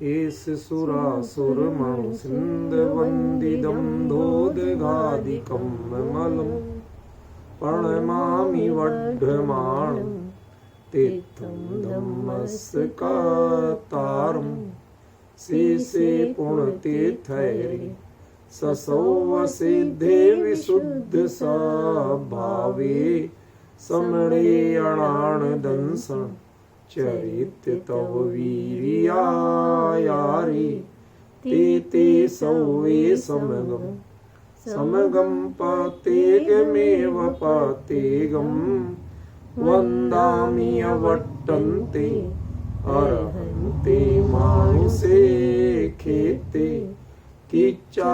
S सुरासुर मणु सिंध वंदिदं धोदगादिकं मलम् प्रणमामि वढ्ढमाणं तीर्थं धम्मस्कातारं शेषे पुण्यतीर्थैरे ससौ सिद्धे विशुद्ध स्वभावे समणे अणानदंसं चरित्र तव वीर्यायारे ते सौवे समगम पतेगमेव पतेगम वन्दामि अवट्टन्ते अर्हन्ते मानुषे खेते किच्चारिहन्ताळं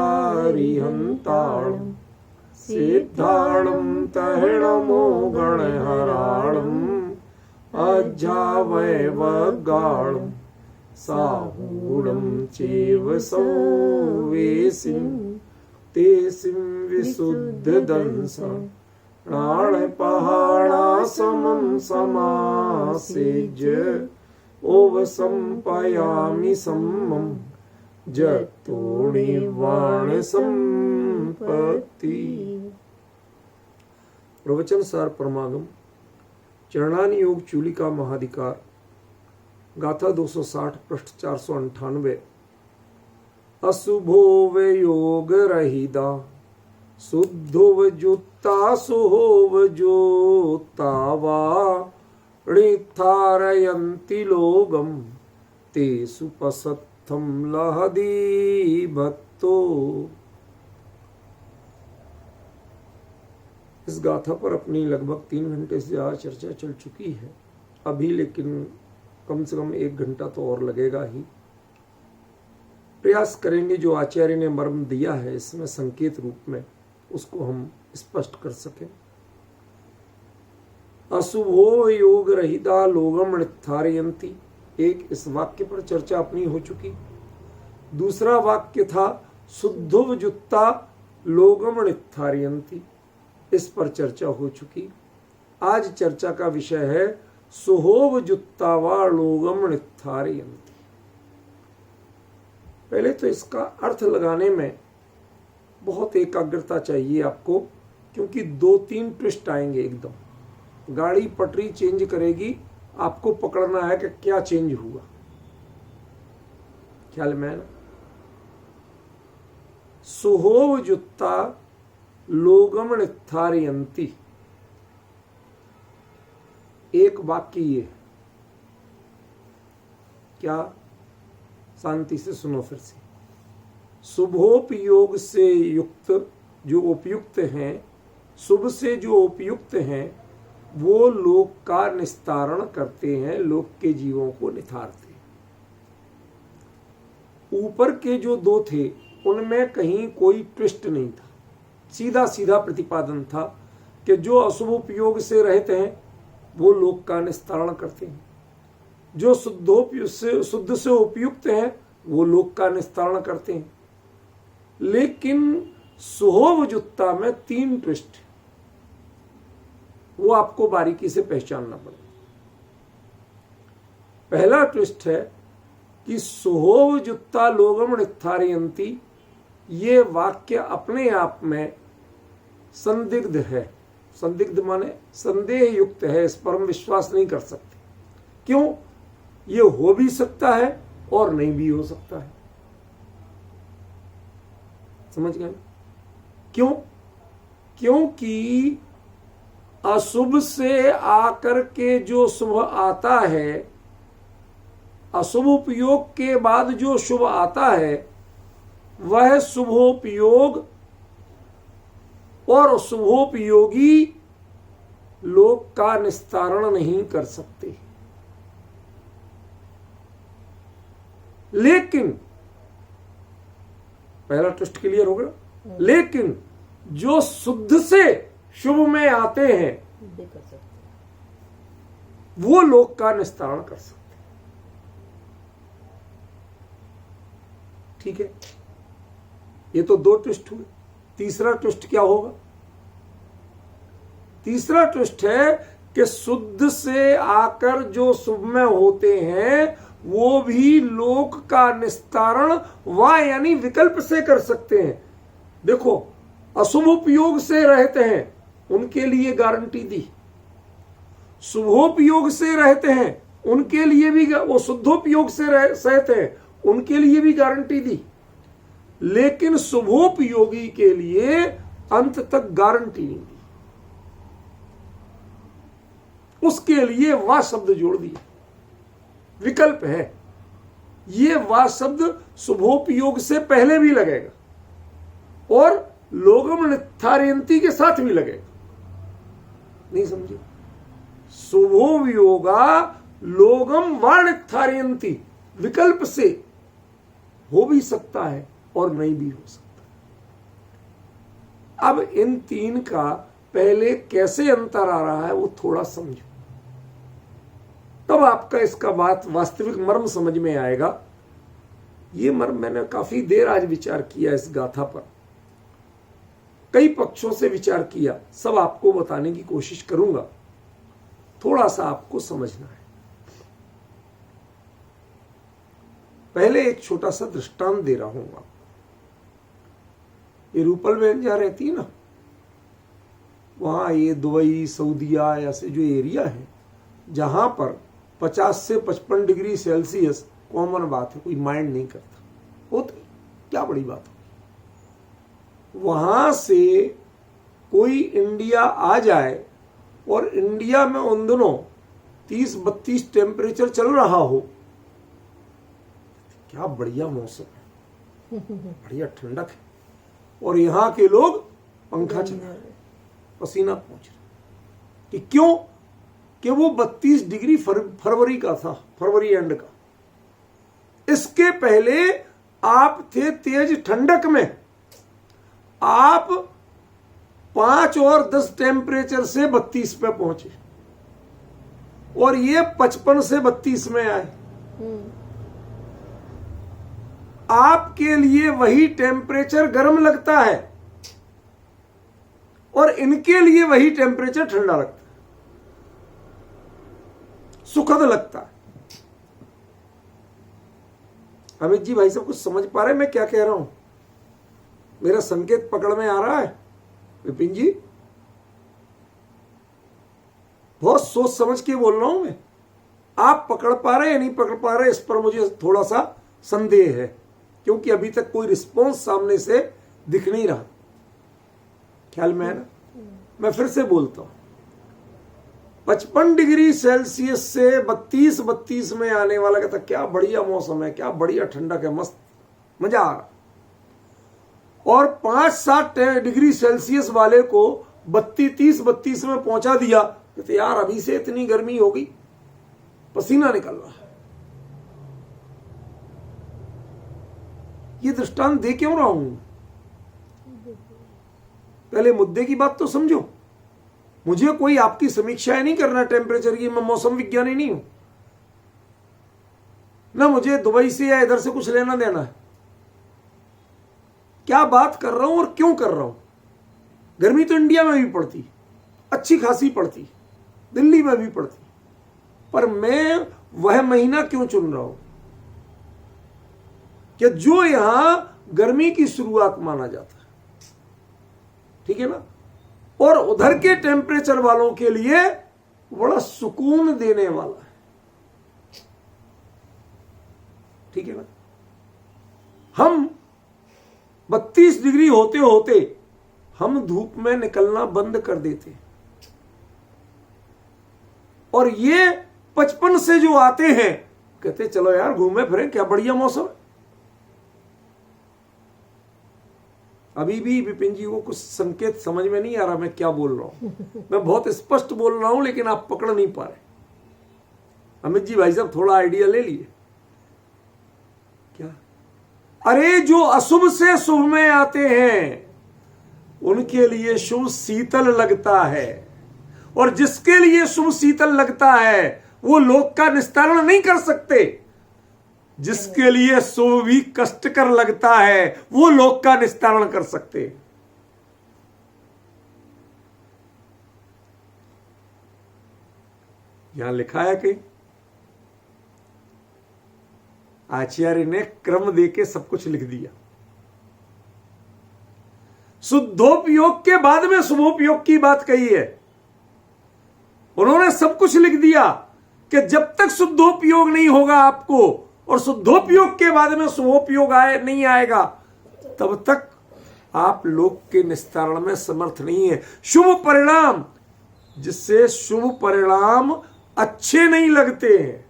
सिद्धाळं तरणमो गणहराळम् अजावैवगाळं साहूढं चैव संवेसिं तेसिं विशुद्धदंसं प्राणपहाणासमं समासेज्य ओवसंपयामि सम्मं जतोणिवाण संपत्ति। प्रवचन सार परमागम चरणानि योग चूलिका महाधिकार गाथा 260 पृष्ठ 498। अशुभो व योग रहिदा शुद्धो व जुत्ता सुहो व जोता वा ऋथारयन्ति लोगम ते सुपसत्थम लहदी भक्तो। इस गाथा पर अपनी लगभग 3 घंटे से ज़्यादा चर्चा चल चुकी है अभी, लेकिन कम से कम 1 घंटा तो और लगेगा ही। प्रयास करेंगे जो आचार्य ने मर्म दिया है इसमें संकेत रूप में उसको हम स्पष्ट कर सकें। अशुभो योग रहिता लोगम ऋथारयन्ति, एक इस वाक्य पर चर्चा अपनी हो चुकी। दूसरा वाक्य था शुद्धो जुत्ता लोगम ऋथारयन्ति, इस पर चर्चा हो चुकी। आज चर्चा का विषय है सुहोव जुत्तावा लोगम ऋथारयन्ति। पहले तो इसका अर्थ लगाने में बहुत एकाग्रता चाहिए आपको, क्योंकि 2-3 ट्विस्ट आएंगे एकदम। गाड़ी पटरी चेंज करेगी, आपको पकड़ना है कि क्या चेंज हुआ। ख्याल में ना, सुहोव जुत्ता लोगम ऋथारयन्ति, एक वाक्य ये है। क्या? शांति से सुनो फिर से। शुभोपयोग से युक्त जो उपयुक्त हैं, शुभ से जो उपयुक्त हैं, वो लोक का निस्तारण करते हैं, लोक के जीवों को निथारते हैं। ऊपर के जो 2 थे उनमें कहीं कोई ट्विस्ट नहीं था, सीधा सीधा प्रतिपादन था कि जो अशुभ उपयोग से रहते हैं वो लोक का निस्तारण करते हैं, जो शुद्ध से उपयुक्त हैं वो लोक का निस्तारण करते हैं। लेकिन सुहोव जुत्ता में 3 ट्विस्ट, वो आपको बारीकी से पहचानना पड़ेगा। पहला ट्विस्ट है कि सुहोव जुत्ता लोगम ऋथारयन्ति, ये वाक्य अपने आप में संदिग्ध है। संदिग्ध माने संदेह युक्त है, इस पर हम विश्वास नहीं कर सकते। क्यों? ये हो भी सकता है और नहीं भी हो सकता है। समझ गए? क्यों? क्योंकि अशुभ से आकर के जो शुभ आता है, अशुभ उपयोग के बाद जो शुभ आता है, वह शुभोपयोग और शुभोपयोगी लोक का निस्तारण नहीं कर सकते। लेकिन पहला ट्विस्ट क्लियर हो गया। लेकिन जो शुद्ध से शुभ में आते हैं वो लोक का निस्तारण कर सकते। ठीक है, ये तो 2 ट्विस्ट हुए। तीसरा ट्विस्ट क्या होगा? तीसरा ट्विस्ट है कि शुद्ध से आकर जो शुभ में होते हैं वो भी लोक का निस्तारण व यानी विकल्प से कर सकते हैं। देखो, अशुभ उपयोग से रहते हैं उनके लिए गारंटी दी, शुभोपयोग से रहते हैं उनके लिए भी, वो शुद्धोपयोग से रहते हैं उनके लिए भी गारंटी दी, लेकिन शुभोपयोगी के लिए अंत तक गारंटी नहीं दी। उसके लिए वाह शब्द जोड़ दिया, विकल्प है। ये वाह शब्द शुभोपयोग से पहले भी लगेगा और लोगम नित्थारयंती के साथ भी लगेगा। नहीं समझे? शुभो वियोगा लोगम व नित्थारयंती, विकल्प से हो भी सकता है और नहीं भी हो सकता। अब इन तीन का पहले कैसे अंतर आ रहा है वो थोड़ा समझो, तब आपका इसका बात वास्तविक मर्म समझ में आएगा। ये मर्म मैंने काफी देर आज विचार किया, इस गाथा पर कई पक्षों से विचार किया, सब आपको बताने की कोशिश करूंगा, थोड़ा सा आपको समझना है। पहले एक छोटा सा दृष्टांत दे रहा हूं आपको। ये रूपल बहन जहां रहती है ना, वहां ये दुबई, सऊदीया ऐसे जो एरिया है जहां पर 50 से 55 डिग्री सेल्सियस कॉमन बात है, कोई माइंड नहीं करता, होती क्या बड़ी बात है। वहां से कोई इंडिया आ जाए और इंडिया में उन दिनों 30-32 टेम्परेचर चल रहा हो, क्या बढ़िया मौसम है, बढ़िया ठंडक है, और यहां के लोग पंखा चला रहे, पसीना पहुंच रहा। कि क्यों? कि वो 32 डिग्री फरवरी का था, फरवरी एंड का। इसके पहले आप थे तेज ठंडक में, आप 5 और 10 टेम्परेचर से 32 पे पहुंचे और ये 55 से 32 में आए। आपके लिए वही टेम्परेचर गर्म लगता है और इनके लिए वही टेम्परेचर ठंडा लगता है, सुखद लगता है। अमित जी भाई सब कुछ समझ पा रहे मैं क्या कह रहा हूं? मेरा संकेत पकड़ में आ रहा है? विपिन जी बहुत सोच समझ के बोल रहा हूं मैं, आप पकड़ पा रहे या नहीं पकड़ पा रहे इस पर मुझे थोड़ा सा संदेह है, क्योंकि अभी तक कोई रिस्पॉन्स सामने से दिख नहीं रहा। ख्याल में है ना? मैं फिर से बोलता हूं, 55 डिग्री सेल्सियस से 32 में आने वाला कहता क्या बढ़िया मौसम है, क्या बढ़िया ठंडक है, मस्त मजा आ रहा। और 5-7 डिग्री सेल्सियस वाले को 32 में पहुंचा दिया, कहते यार अभी से इतनी गर्मी हो गई, पसीना निकल रहा है। ये दृष्टांत दे क्यों रहा हूं? पहले मुद्दे की बात तो समझो। मुझे कोई आपकी समीक्षाएं नहीं करना टेम्परेचर की, मैं मौसम विज्ञानी नहीं हूं ना, मुझे दुबई से या इधर से कुछ लेना देना है। क्या बात कर रहा हूं और क्यों कर रहा हूं? गर्मी तो इंडिया में भी पड़ती, अच्छी खासी पड़ती, दिल्ली में भी पड़ती, पर मैं वह महीना क्यों चुन रहा हूं कि जो यहां गर्मी की शुरुआत माना जाता है, ठीक है ना, और उधर के टेम्परेचर वालों के लिए बड़ा सुकून देने वाला है, ठीक है ना। हम 32 डिग्री होते होते हम धूप में निकलना बंद कर देते, और ये 55 से जो आते हैं कहते चलो यार घूमे फिरे, क्या बढ़िया मौसम है। अभी भी विपिन जी को कुछ संकेत समझ में नहीं आ रहा मैं क्या बोल रहा हूं। मैं बहुत स्पष्ट बोल रहा हूं लेकिन आप पकड़ नहीं पा रहे। अमित जी भाई साहब थोड़ा आइडिया ले लिए क्या? अरे जो अशुभ से शुभ में आते हैं उनके लिए शुभ शीतल लगता है, और जिसके लिए शुभ शीतल लगता है वो लोक का निस्तारण नहीं कर सकते। जिसके लिए शुभ भी कष्टकर लगता है वो लोक का निस्तारण कर सकते। यहां लिखा है कि आचार्य ने क्रम देके सब कुछ लिख दिया। शुद्धोपयोग के बाद में शुभोपयोग की बात कही है। उन्होंने सब कुछ लिख दिया कि जब तक शुद्धोपयोग नहीं होगा आपको और शुद्धोपयोग के बाद में शुभोपयोग नहीं आएगा, तब तक आप लोक के निस्तारण में समर्थ नहीं है। शुभ परिणाम, जिससे शुभ परिणाम अच्छे नहीं लगते हैं,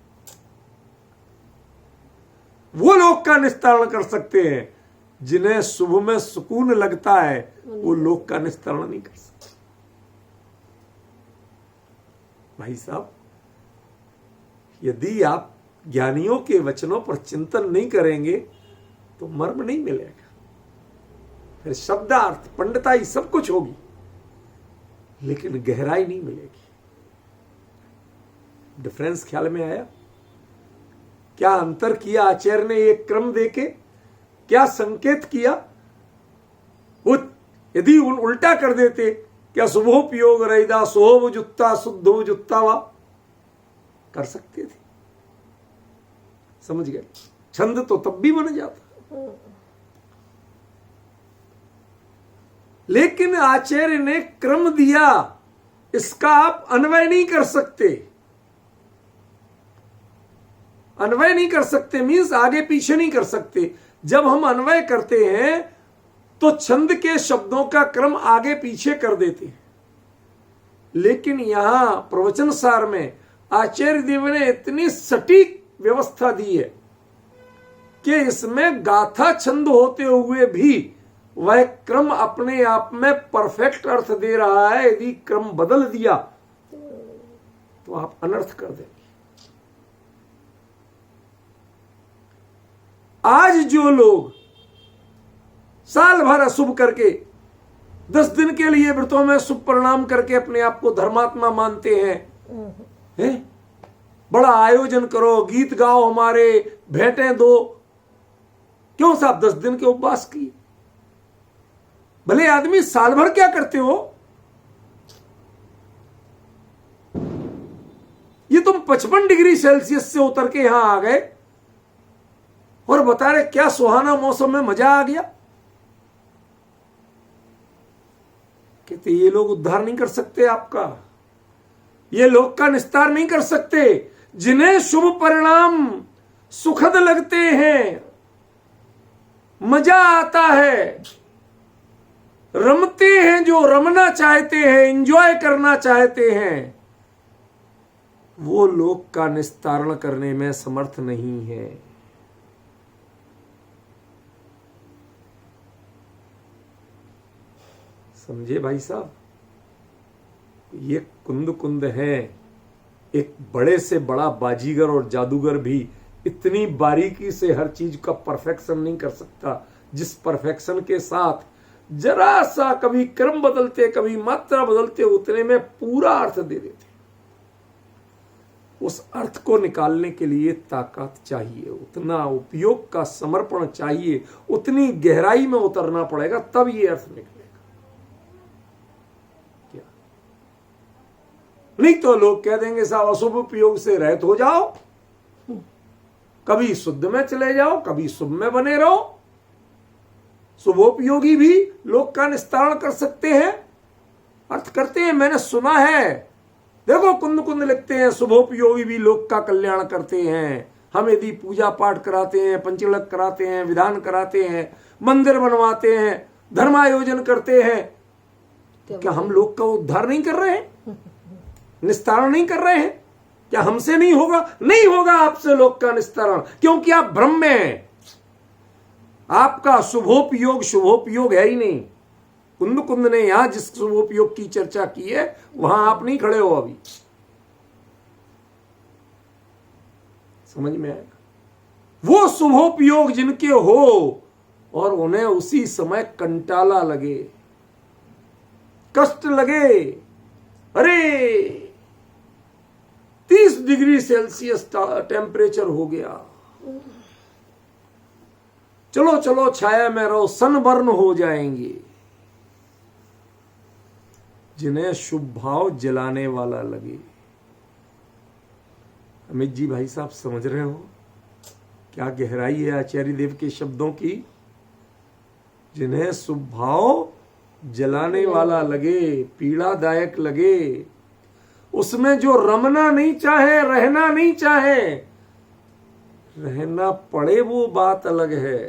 वो लोक का निस्तारण कर सकते हैं। जिन्हें शुभ में सुकून लगता है वो लोक का निस्तारण नहीं कर सकते। भाई साहब, यदि आप ज्ञानियों के वचनों पर चिंतन नहीं करेंगे तो मर्म नहीं मिलेगा। फिर शब्दार्थ पंडिताई सब कुछ होगी, लेकिन गहराई नहीं मिलेगी। डिफरेंस ख्याल में आया? क्या अंतर किया आचार्य ने एक क्रम देके? क्या संकेत किया? वो यदि उल्टा कर देते, क्या शुभोपयोग रहिदा सोभ जुत्ता शुद्धो जुत्ता वा कर सकते थे? समझ गए? छंद तो तब भी बन जाता, लेकिन आचार्य ने क्रम दिया, इसका आप अन्वय नहीं कर सकते। अन्वय नहीं कर सकते मीन्स आगे पीछे नहीं कर सकते। जब हम अन्वय करते हैं तो छंद के शब्दों का क्रम आगे पीछे कर देते हैं, लेकिन यहां प्रवचन सार में आचार्य देव ने इतनी सटीक व्यवस्था दी है कि इसमें गाथा छंद होते हुए भी वह क्रम अपने आप में परफेक्ट अर्थ दे रहा है। यदि क्रम बदल दिया तो आप अनर्थ कर देंगे। आज जो लोग साल भर अशुभ करके 10 दिन के लिए व्रतों में शुभ परिणाम करके अपने आप को धर्मात्मा मानते हैं, बड़ा आयोजन करो, गीत गाओ, हमारे भेंटें दो। क्यों साहब 10 दिन के उपवास किए? भले आदमी साल भर क्या करते हो? ये तुम 55 डिग्री सेल्सियस से उतर के यहां आ गए और बता रहे क्या सुहाना मौसम में मजा आ गया। कहते ये लोग उद्धार नहीं कर सकते आपका, ये लोक का निस्तार नहीं कर सकते। जिन्हें शुभ परिणाम सुखद लगते हैं, मजा आता है, रमते हैं, जो रमना चाहते हैं, एंजॉय करना चाहते हैं, वो लोक का निस्तारण करने में समर्थ नहीं है। समझे भाई साहब? ये कुंद कुंद है। एक बड़े से बड़ा बाजीगर और जादूगर भी इतनी बारीकी से हर चीज का परफेक्शन नहीं कर सकता जिस परफेक्शन के साथ जरा सा कभी क्रम बदलते, कभी मात्रा बदलते, उतने में पूरा अर्थ दे देते। उस अर्थ को निकालने के लिए ताकत चाहिए, उतना उपयोग का समर्पण चाहिए, उतनी गहराई में उतरना पड़ेगा, तब ये अर्थ निकलेगा। क्या नहीं तो लोग कह देंगे साहब अशुभ उपयोग से रहित हो जाओ, कभी शुद्ध में चले जाओ, कभी शुभ में बने रहो। शुभोपयोगी भी लोक का निस्तारण कर सकते हैं, अर्थ करते हैं। मैंने सुना है, देखो कुंद कुंद लिखते हैं, शुभोपयोगी भी लोक का कल्याण करते हैं। हम यदि पूजा पाठ कराते हैं, पंचलक कराते हैं, विधान कराते हैं, मंदिर बनवाते हैं, धर्मायोजन करते हैं, तो क्या हम लोक का उद्धार नहीं कर रहे हैं, निस्तारण नहीं कर रहे हैं? क्या हमसे नहीं होगा? नहीं होगा आपसे लोक का निस्तारण, क्योंकि आप ब्रह्म में हैं। आपका शुभोपयोग है ही नहीं। कुंद कुंद ने यहां जिस शुभोपयोग की चर्चा की है वहां आप नहीं खड़े हो अभी। समझ में आएगा? वो शुभोपयोग जिनके हो और उन्हें उसी समय कंटाला लगे, कष्ट लगे, अरे 30 डिग्री सेल्सियस टेम्परेचर हो गया, चलो चलो छाया में रहो, सनबर्न हो जाएंगे। जिन्हें शुभ भाव जलाने वाला लगे, अमित जी भाई साहब, समझ रहे हो क्या गहराई है आचार्य देव के शब्दों की? जिन्हें शुभ भाव जलाने वाला लगे, पीड़ादायक लगे, उसमें जो रमना नहीं चाहे, रहना नहीं चाहे, रहना पड़े वो बात अलग है,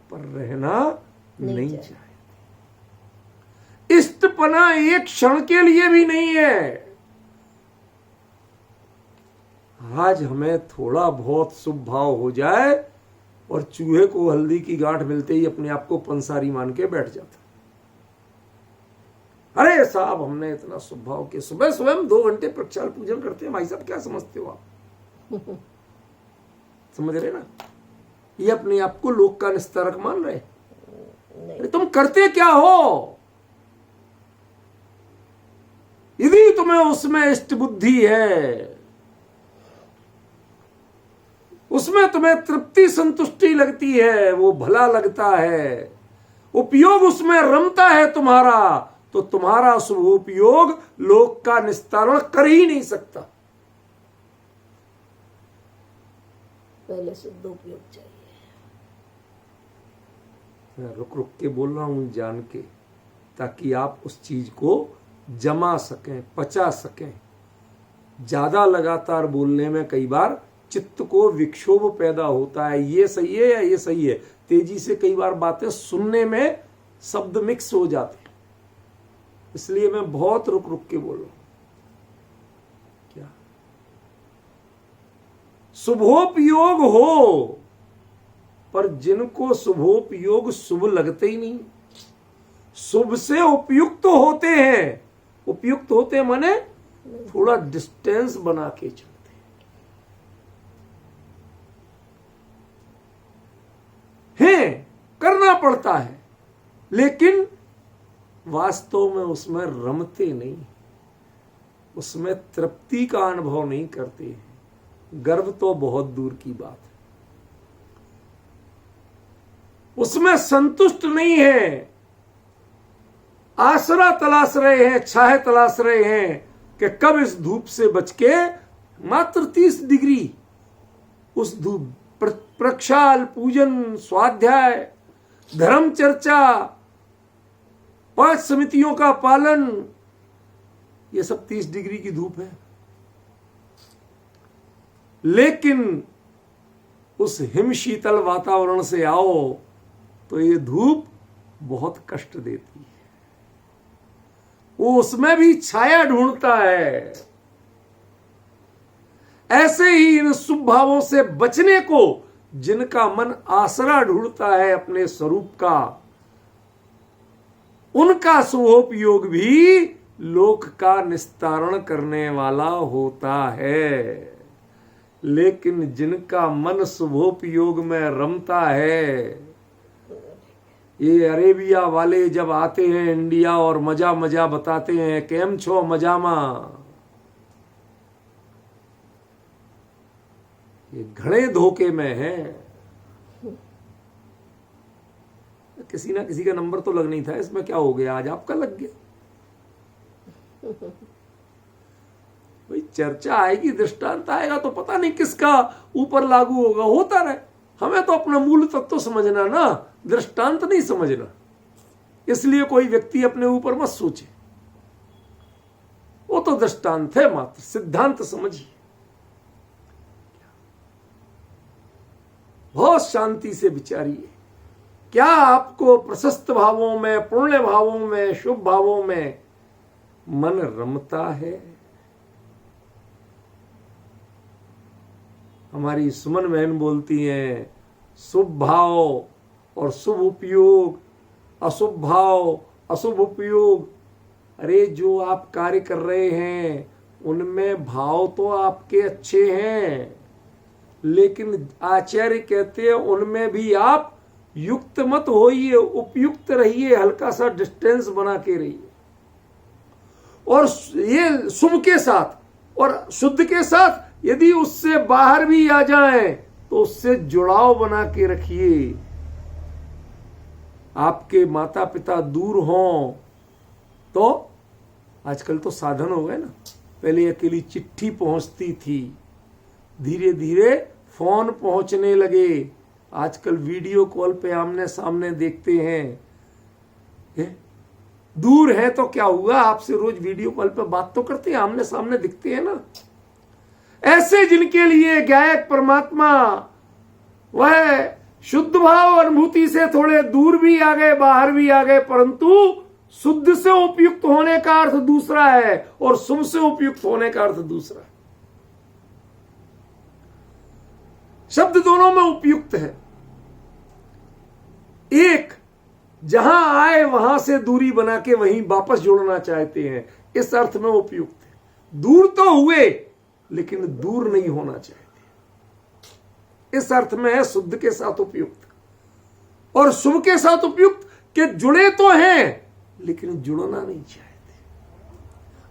पर रहना नहीं चाहे। इष्टपना एक क्षण के लिए भी नहीं है। आज हमें थोड़ा बहुत शुभ भाव हो जाए और चूहे को हल्दी की गांठ मिलते ही अपने आप को पंसारी मान के बैठ जाता। अरे साहब, हमने इतना शुभ भाव के सुबह स्वयं 2 घंटे प्रक्षाल पूजन करते हैं। भाई साहब, क्या समझते हो आप? समझ रहे ना? ये अपने आप को लोक का निस्तारक मान रहे। अरे तुम करते क्या हो? यदि तुम्हें उसमें इष्ट बुद्धि है, उसमें तुम्हें तृप्ति संतुष्टि लगती है, वो भला लगता है, उपयोग उसमें रमता है तुम्हारा, तो तुम्हारा शुभ उपयोग लोक का निस्तारण कर ही नहीं सकता। पहले शुद्ध उपयोग चाहिए। मैं रुक रुक के बोल रहा हूं जान के, ताकि आप उस चीज को जमा सकें, पचा सकें। ज्यादा लगातार बोलने में कई बार चित्त को विक्षोभ पैदा होता है, ये सही है या ये सही है। तेजी से कई बार बातें सुनने में शब्द मिक्स हो जाते हैं, इसलिए मैं बहुत रुक रुक के बोल रहा हूं। क्या शुभोपयोग हो, पर जिनको शुभोपयोग शुभ लगते ही नहीं, शुभ से उपयुक्त होते हैं। उपयुक्त होते माने थोड़ा डिस्टेंस बना के चलते हैं, करना पड़ता है, लेकिन वास्तव में उसमें रमते नहीं, उसमें तृप्ति का अनुभव नहीं करते हैं। गर्व तो बहुत दूर की बात है, उसमें संतुष्ट नहीं है। आसरा तलाश रहे हैं, छाया तलाश रहे हैं कि कब इस धूप से बच के मात्र 30 डिग्री उस धूप, प्रक्षाल, पूजन, स्वाध्याय, धर्म चर्चा, 5 समितियों का पालन, ये सब 30 डिग्री की धूप है। लेकिन उस हिम शीतल वातावरण से आओ तो ये धूप बहुत कष्ट देती है। वो उसमें भी छाया ढूंढता है। ऐसे ही इन शुभ भावों से बचने को जिनका मन आसरा ढूंढता है अपने स्वरूप का, उनका शुभोपयोग भी लोक का निस्तारण करने वाला होता है। लेकिन जिनका मन शुभोपयोग में रमता है, ये अरेबिया वाले जब आते हैं इंडिया और मजा मजा बताते हैं, केम छो मजामा, ये घणे धोखे में है। किसी ना किसी का नंबर तो लग नहीं था, इसमें क्या हो गया? आज आपका लग गया। भाई चर्चा आएगी, दृष्टांत आएगा तो पता नहीं किसका ऊपर लागू होगा, होता रहे। हमें तो अपना मूल तत्व समझना ना, दृष्टांत नहीं समझना। इसलिए कोई व्यक्ति अपने ऊपर मत सोचे, वो तो दृष्टांत है मात्र, सिद्धांत समझिए। बहुत शांति से विचारिए, क्या आपको प्रशस्त भावों में, पुण्य भावों में, शुभ भावों में मन रमता है? हमारी सुमन बहन बोलती हैं, शुभ भाव और शुभ उपयोग, अशुभ भाव, अशुभ उपयोग। अरे जो आप कार्य कर रहे हैं उनमें भाव तो आपके अच्छे हैं, लेकिन आचार्य कहते हैं उनमें भी आप युक्त मत होइए, उपयुक्त रहिए, हल्का सा डिस्टेंस बना के रहिए। और ये शुभ के साथ और शुद्ध के साथ यदि उससे बाहर भी आ जाएं तो उससे जुड़ाव बना के रखिए। आपके माता पिता दूर हों तो आजकल तो साधन हो गए ना, पहले अकेली चिट्ठी पहुंचती थी, धीरे धीरे फोन पहुंचने लगे। आजकल वीडियो कॉल पे आमने सामने देखते हैं। दूर है तो क्या हुआ, आपसे रोज वीडियो कॉल पे बात तो करते हैं, आमने सामने दिखते हैं ना। ऐसे जिनके लिए गायक परमात्मा वह शुद्ध भाव अनुभूति से थोड़े दूर भी आ गए, बाहर भी आ गए, परंतु शुद्ध से उपयुक्त होने का अर्थ दूसरा है और शुभ से उपयुक्त होने का अर्थ दूसरा है। शब्द दोनों में उपयुक्त है। एक जहां आए वहां से दूरी बना के वहीं वापस जोड़ना चाहते हैं, इस अर्थ में उपयुक्त है। दूर तो हुए लेकिन दूर नहीं होना चाहते, इस अर्थ में है शुद्ध के साथ उपयुक्त। और शुभ के साथ उपयुक्त के जुड़े तो हैं लेकिन जुड़ना नहीं चाहते,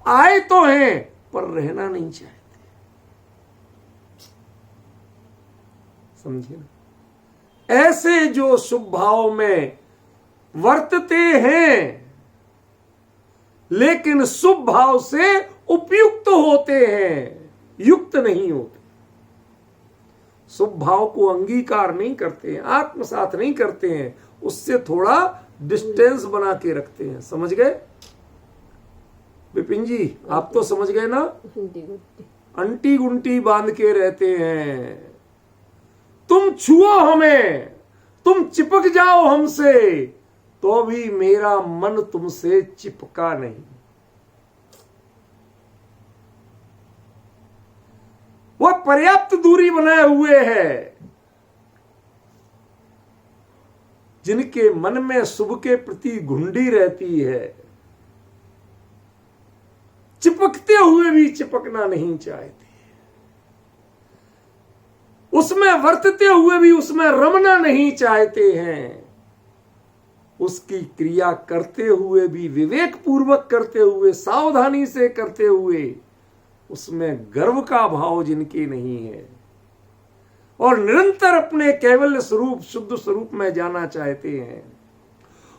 आए तो हैं पर रहना नहीं चाहते। समझे ना। ऐसे जो शुभ भाव में वर्तते हैं लेकिन शुभ भाव से उपयुक्त होते हैं, युक्त नहीं होते, शुभ भाव को अंगीकार नहीं करते हैं, आत्मसात नहीं करते हैं, उससे थोड़ा डिस्टेंस बना के रखते हैं। समझ गए विपिन जी? आप तो समझ गए ना। अंटी गुंटी बांध के रहते हैं। तुम छुओ हमें, तुम चिपक जाओ हमसे, तो भी मेरा मन तुमसे चिपका नहीं। वह पर्याप्त दूरी बनाए हुए है। जिनके मन में शुभ के प्रति घुंडी रहती है, चिपकते हुए भी चिपकना नहीं चाहते, उसमें वर्तते हुए भी उसमें रमना नहीं चाहते हैं, उसकी क्रिया करते हुए भी विवेक पूर्वक करते हुए, सावधानी से करते हुए, उसमें गर्व का भाव जिनके नहीं है और निरंतर अपने कैवल्य स्वरूप शुद्ध स्वरूप में जाना चाहते हैं,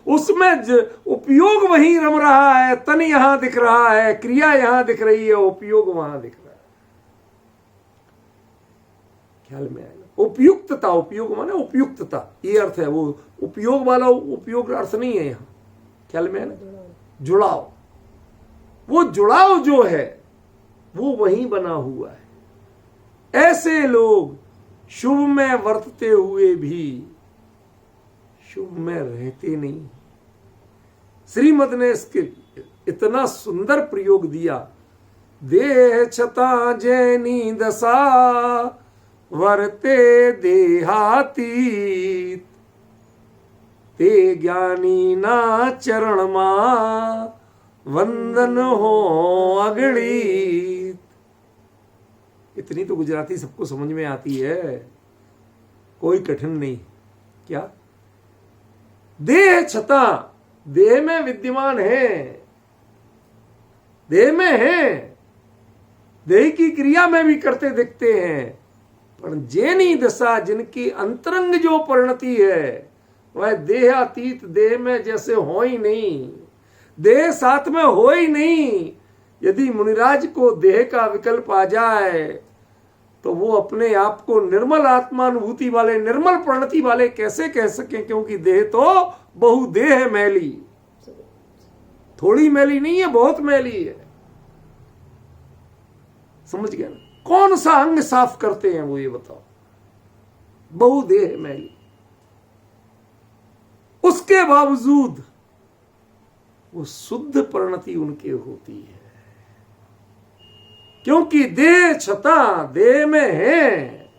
उसमें उपयोग वहीं रम रहा है। तन यहां दिख रहा है, क्रिया यहां दिख रही है, उपयोग वहां दिख रहा है। ख्याल में आएगा। उपयुक्तता, उपयोग माने उपयुक्तता, ये अर्थ है। वो उपयोग वाला उपयोग अर्थ नहीं है यहां। ख्याल में है ना। जुड़ाव, वो जुड़ाव जो है वो वहीं बना हुआ है। ऐसे लोग शुभ में वर्तते हुए भी शुभ में रहते नहीं। श्रीमद ने इसके इतना सुंदर प्रयोग दिया। देह छता जैनी दशा वर्ते देहातीत, ते ज्ञानी ना चरण मा वंदन हो अगणित। इतनी तो गुजराती सबको समझ में आती है, कोई कठिन नहीं। क्या? देह छता, देह में विद्यमान है, देह में है, देह की क्रिया में भी करते दिखते हैं, पर जैनी दशा, जिनकी अंतरंग जो परिणति है वह देहातीत, देह में जैसे हो ही नहीं, देह साथ में हो ही नहीं। यदि मुनिराज को देह का विकल्प आ जाए तो वो अपने आप को निर्मल आत्मानुभूति वाले, निर्मल प्रणति वाले कैसे कह सकें? क्योंकि देह तो बहुदेह है, मैली, थोड़ी मैली नहीं है, बहुत मैली है। समझ गया ना? कौन सा अंग साफ करते हैं वो, ये बताओ? बहुदेह मैली। उसके बावजूद वो शुद्ध परिणति उनके होती है, क्योंकि देह छता, देह में है।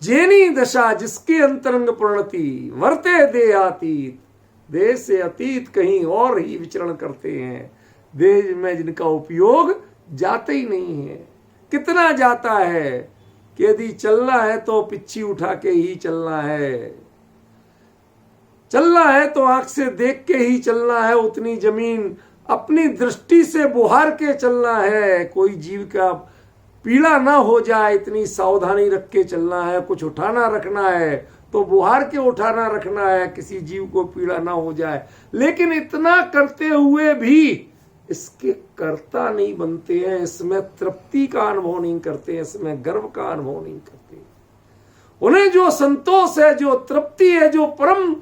जैनी दशा, जिसके अंतरंग परिणति वर्ते देहातीत, देह से अतीत कहीं और ही विचरण करते हैं, देह में जिनका उपयोग जाते ही नहीं है। कितना जाता है कि यदि चलना है तो पिच्छी उठा के ही चलना है, चलना है तो आंख से देख के ही चलना है, उतनी जमीन अपनी दृष्टि से बुहार के चलना है, कोई जीव का पीड़ा ना हो जाए इतनी सावधानी रख के चलना है। कुछ उठाना रखना है तो बुहार के उठाना रखना है, किसी जीव को पीड़ा ना हो जाए। लेकिन इतना करते हुए भी इसके कर्ता नहीं बनते हैं, इसमें तृप्ति का अनुभव नहीं करते हैं, इसमें गर्व का अनुभव नहीं करते। उन्हें जो संतोष है, जो तृप्ति है, जो परम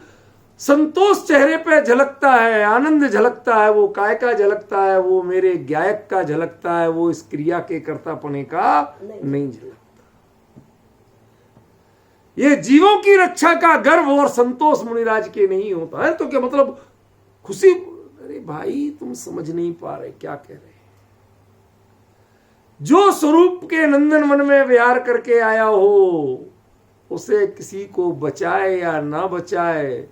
संतोष चेहरे पे झलकता है, आनंद झलकता है, वो काय का झलकता है, वो मेरे गायक का झलकता है, वो इस क्रिया के कर्तापने का नहीं झलकता। ये जीवों की रक्षा का गर्व और संतोष मुनिराज के नहीं होता है। तो क्या मतलब खुशी? अरे भाई तुम समझ नहीं पा रहे क्या कह रहे हैं। जो स्वरूप के नंदन वन में विहार करके आया हो, उसे किसी को बचाए या ना बचाए,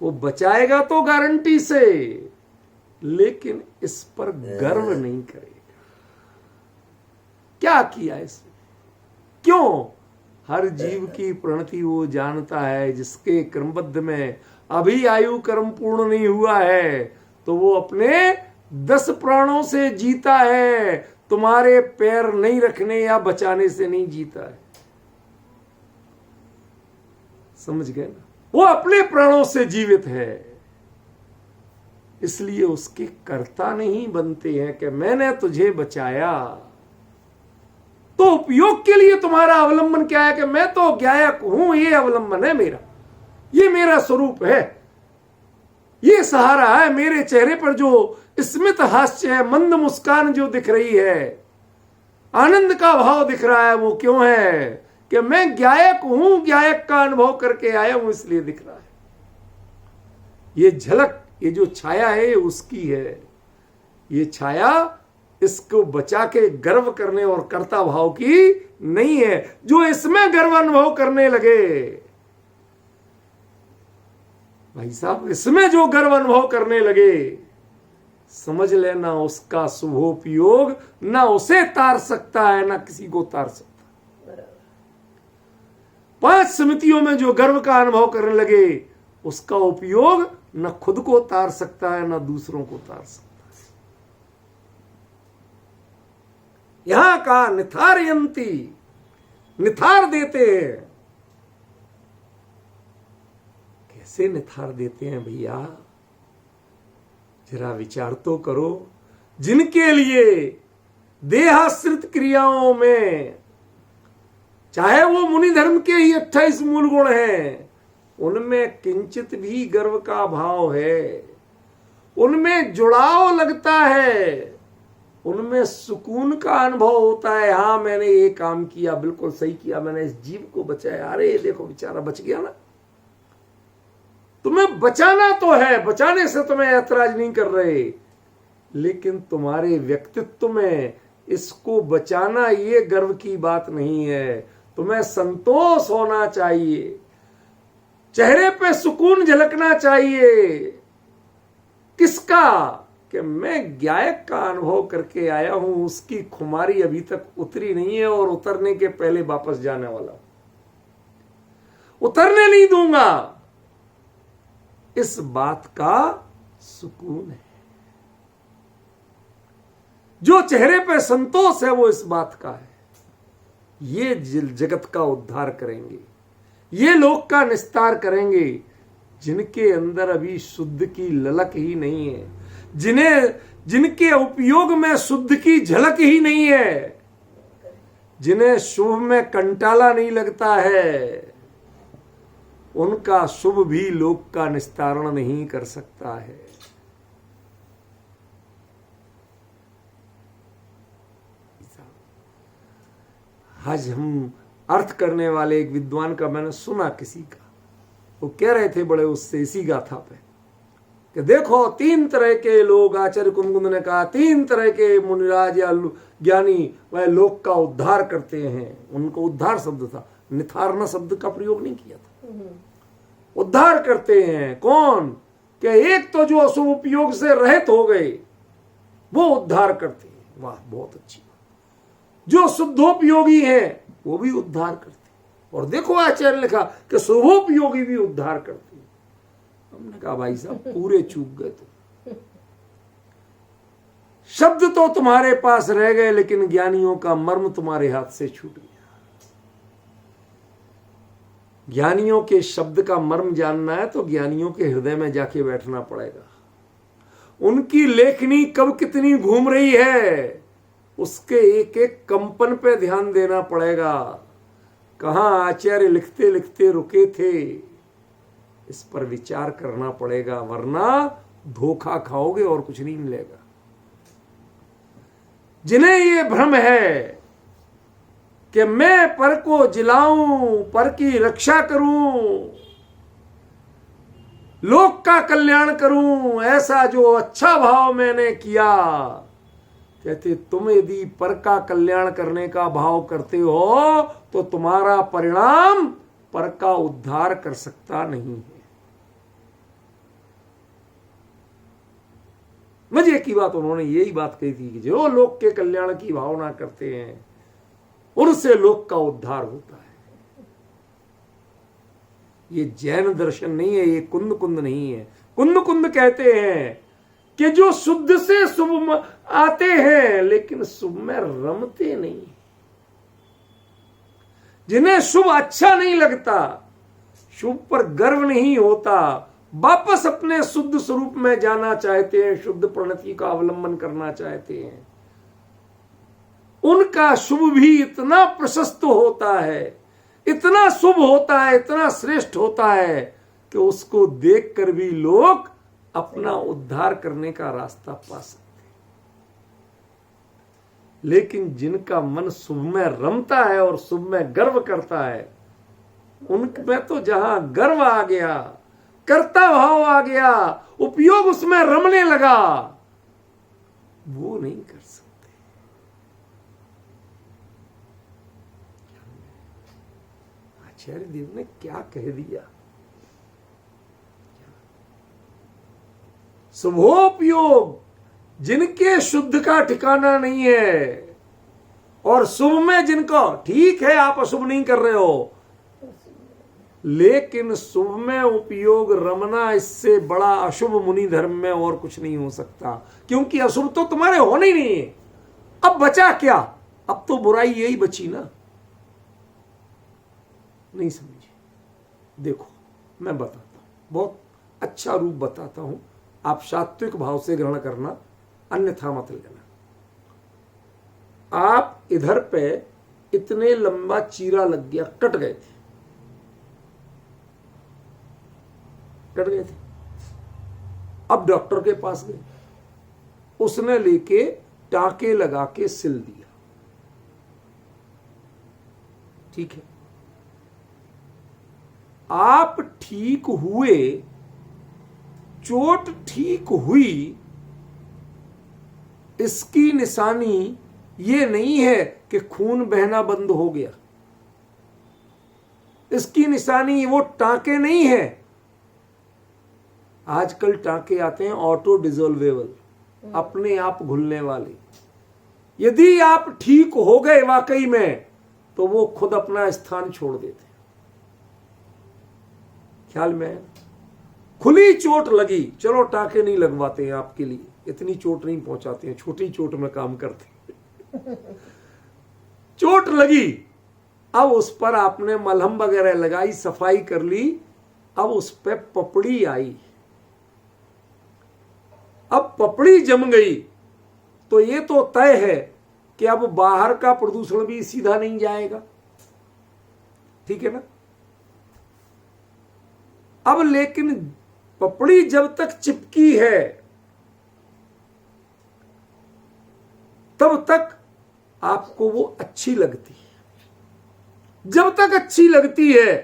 वो बचाएगा तो गारंटी से, लेकिन इस पर गर्व नहीं करेगा। क्या किया इसने? क्यों? हर जीव की प्रणति वो जानता है, जिसके क्रमबद्ध में अभी आयु कर्म पूर्ण नहीं हुआ है, तो वो अपने 10 प्राणों से जीता है, तुम्हारे पैर नहीं रखने या बचाने से नहीं जीता है। समझ गए ना? वो अपने प्राणों से जीवित है, इसलिए उसके कर्ता नहीं बनते हैं कि मैंने तुझे बचाया। तो उपयोग के लिए तुम्हारा अवलंबन क्या है? कि मैं तो गायक हूं, ये अवलंबन है मेरा, ये मेरा स्वरूप है, ये सहारा है। मेरे चेहरे पर जो स्मित हास्य है, मंद मुस्कान जो दिख रही है, आनंद का भाव दिख रहा है, वो क्यों है? कि मैं गायक हूं, गायक का अनुभव करके आया हूं, इसलिए दिख रहा है। ये झलक, ये जो छाया है उसकी है। ये छाया इसको बचा के गर्व करने और कर्ता भाव की नहीं है। जो इसमें गर्व अनुभव करने लगे, भाई साहब, इसमें जो गर्व अनुभव करने लगे, समझ लेना उसका शुभोपयोग ना उसे तार सकता है, ना किसी को तार सकता। 5 समितियों में जो गर्व का अनुभव करने लगे, उसका उपयोग न खुद को तार सकता है, न दूसरों को तार सकता है। यहां का निथारयंती, निथार देते हैं। कैसे निथार देते हैं भैया? जरा विचार तो करो। जिनके लिए देहाश्रित क्रियाओं में, चाहे वो मुनि धर्म के ही 28 मूल गुण हैं, उनमें किंचित भी गर्व का भाव है, उनमें जुड़ाव लगता है, उनमें सुकून का अनुभव होता है। हाँ, मैंने ये काम किया, बिल्कुल सही किया, मैंने इस जीव को बचाया। अरे देखो बेचारा बच गया ना। तुम्हें बचाना तो है, बचाने से तुम्हें ऐतराज नहीं कर रहे, लेकिन तुम्हारे व्यक्तित्व में इसको बचाना ये गर्व की बात नहीं है। तुम्हें संतोष होना चाहिए, चेहरे पे सुकून झलकना चाहिए। किसका? कि मैं गायक का अनुभव करके आया हूं, उसकी खुमारी अभी तक उतरी नहीं है और उतरने के पहले वापस जाने वाला, उतरने नहीं दूंगा। इस बात का सुकून है। जो चेहरे पे संतोष है वो इस बात का है। ये जगत का उद्धार करेंगे, ये लोक का निस्तार करेंगे, जिनके अंदर अभी शुद्ध की ललक ही नहीं है, जिनके उपयोग में शुद्ध की झलक ही नहीं है, जिन्हें शुभ में कंटाला नहीं लगता है, उनका शुभ भी लोक का निस्तारण नहीं कर सकता है। आज हम अर्थ करने वाले एक विद्वान का मैंने सुना, किसी का, वो कह रहे थे बड़े उससे इसी गाथा पे कि देखो 3 तरह के लोग, आचार्य कुंदकुंद ने कहा 3 तरह के मुनिराज या ज्ञानी वह लोक का उद्धार करते हैं। उनको उद्धार शब्द था, निथारना शब्द का प्रयोग नहीं किया था। उद्धार करते हैं कौन? कि एक तो जो अशुभ उपयोग से रहित हो गए, वो उद्धार करते हैं। वाह, बहुत अच्छी बात। जो शुद्धोपयोगी हैं वो भी उद्धार करते हैं। और देखो आचार्य ने लिखा कि शुभोपयोगी भी उद्धार करते हैं। हमने कहा भाई साहब पूरे चूक गए तुम। शब्द तो तुम्हारे पास रह गए, लेकिन ज्ञानियों का मर्म तुम्हारे हाथ से छूट गया। ज्ञानियों के शब्द का मर्म जानना है तो ज्ञानियों के हृदय में जाके बैठना पड़ेगा। उनकी लेखनी कब कितनी घूम रही है, उसके एक एक कंपन पे ध्यान देना पड़ेगा। कहां आचार्य लिखते लिखते रुके थे, इस पर विचार करना पड़ेगा, वरना धोखा खाओगे और कुछ नहीं मिलेगा। जिन्हें ये भ्रम है कि मैं पर को जिलाऊं, पर की रक्षा करूं, लोक का कल्याण करूं, ऐसा जो अच्छा भाव मैंने किया, कहते तुम यदि पर का कल्याण करने का भाव करते हो तो तुम्हारा परिणाम पर का उद्धार कर सकता नहीं है। मजे की बात उन्होंने यही बात कही थी कि जो लोक के कल्याण की भावना करते हैं उनसे लोक का उद्धार होता है। ये जैन दर्शन नहीं है, ये कुंद कुंद नहीं है। कुंद कुंद कहते हैं कि जो शुद्ध से शुभ में आते हैं लेकिन शुभ में रमते नहीं, जिन्हें शुभ अच्छा नहीं लगता, शुभ पर गर्व नहीं होता, वापस अपने शुद्ध स्वरूप में जाना चाहते हैं, शुद्ध प्रणति का अवलंबन करना चाहते हैं, उनका शुभ भी इतना प्रशस्त होता है, इतना शुभ होता है, इतना श्रेष्ठ होता है कि उसको देखकर भी लोग अपना उद्धार करने का रास्ता पा सकते। लेकिन जिनका मन शुभ में रमता है और शुभ में गर्व करता है, उनमें तो जहां गर्व आ गया, कर्ता भाव आ गया, उपयोग उसमें रमने लगा, वो नहीं कर सकते। आचार्य देव ने क्या कह दिया, शुभोपयोग जिनके शुद्ध का ठिकाना नहीं है और शुभ में जिनको, ठीक है आप अशुभ नहीं कर रहे हो, लेकिन शुभ में उपयोग रमना, इससे बड़ा अशुभ मुनि धर्म में और कुछ नहीं हो सकता, क्योंकि अशुभ तो तुम्हारे होने ही नहीं है। अब बचा क्या, अब तो बुराई यही बची ना। नहीं समझे, देखो मैं बताता हूं, बहुत अच्छा रूप बताता हूं, आप सात्विक भाव से ग्रहण करना, अन्यथा मत लेना। आप इधर पे इतने लंबा चीरा लग गया, कट गए थे, कट गए थे। अब डॉक्टर के पास गए, उसने लेके टाके लगा के सिल दिया, ठीक है। आप ठीक हुए, चोट ठीक हुई, इसकी निशानी ये नहीं है कि खून बहना बंद हो गया, इसकी निशानी वो टांके नहीं है। आजकल टांके आते हैं ऑटो डिजोल्वेबल, अपने आप घुलने वाले। यदि आप ठीक हो गए वाकई में, तो वो खुद अपना स्थान छोड़ देते हैं। ख्याल में, खुली चोट लगी, चलो टाके नहीं लगवाते हैं आपके लिए, इतनी चोट नहीं पहुंचाते हैं, छोटी चोट में काम करते हैं। चोट लगी, अब उस पर आपने मलहम वगैरह लगाई, सफाई कर ली, अब उस पर पपड़ी आई, अब पपड़ी जम गई, तो ये तो तय है कि अब बाहर का प्रदूषण भी सीधा नहीं जाएगा, ठीक है ना। अब लेकिन पपड़ी जब तक चिपकी है तब तक आपको वो अच्छी लगती है। जब तक अच्छी लगती है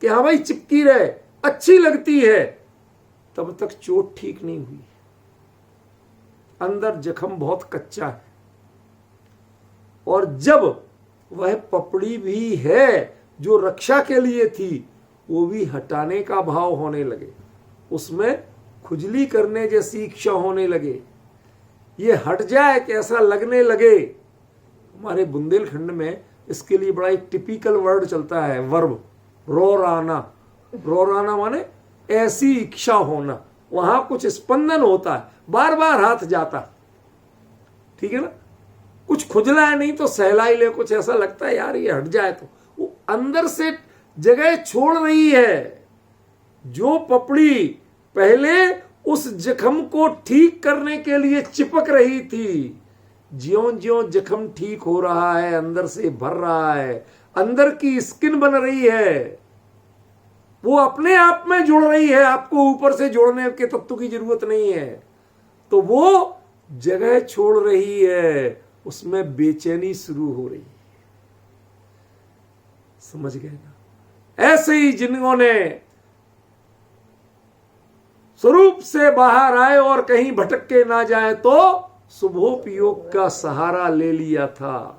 कि हाँ भाई चिपकी रहे, अच्छी लगती है, तब तक चोट ठीक नहीं हुई, अंदर जख्म बहुत कच्चा है। और जब वह पपड़ी भी है जो रक्षा के लिए थी, वो भी हटाने का भाव होने लगे, उसमें खुजली करने जैसी इच्छा होने लगे, ये हट जाए कि ऐसा लगने लगे। हमारे बुंदेलखंड में इसके लिए बड़ा एक टिपिकल वर्ड चलता है, वर्ब, रोराना। रोराना माने ऐसी इच्छा होना, वहां कुछ स्पंदन होता है, बार बार हाथ जाता, ठीक है ना। कुछ खुजला है नहीं तो सहलाई ले, कुछ ऐसा लगता है यार ये हट जाए, तो वो अंदर से जगह छोड़ रही है। जो पपड़ी पहले उस जख्म को ठीक करने के लिए चिपक रही थी। ज्यों ज्यों जख्म ठीक हो रहा है, अंदर से भर रहा है, अंदर की स्किन बन रही है, वो अपने आप में जुड़ रही है, आपको ऊपर से जोड़ने के तत्व की जरूरत नहीं है। तो वो जगह छोड़ रही है, उसमें बेचैनी शुरू हो रही है। समझ गए ना? ऐसे ही जिन्होंने स्वरूप से बाहर आए और कहीं भटक के ना जाए तो शुभोपयोग का सहारा ले लिया था।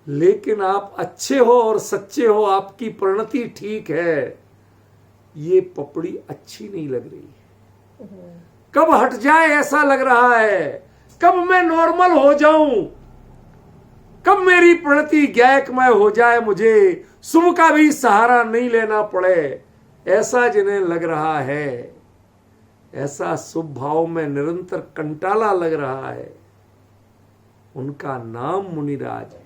लेकिन आप अच्छे हो और सच्चे हो, आपकी परिणति ठीक है, ये पपड़ी अच्छी नहीं लग रही है। कब हट जाए ऐसा लग रहा है, कब मैं नॉर्मल हो जाऊं, कब मेरी परिणति ज्ञायकमय हो जाए, मुझे शुभ का भी सहारा नहीं लेना पड़े, ऐसा जिन्हें लग रहा है, ऐसा शुभ भाव में निरंतर कंटाला लग रहा है, उनका नाम मुनिराज है।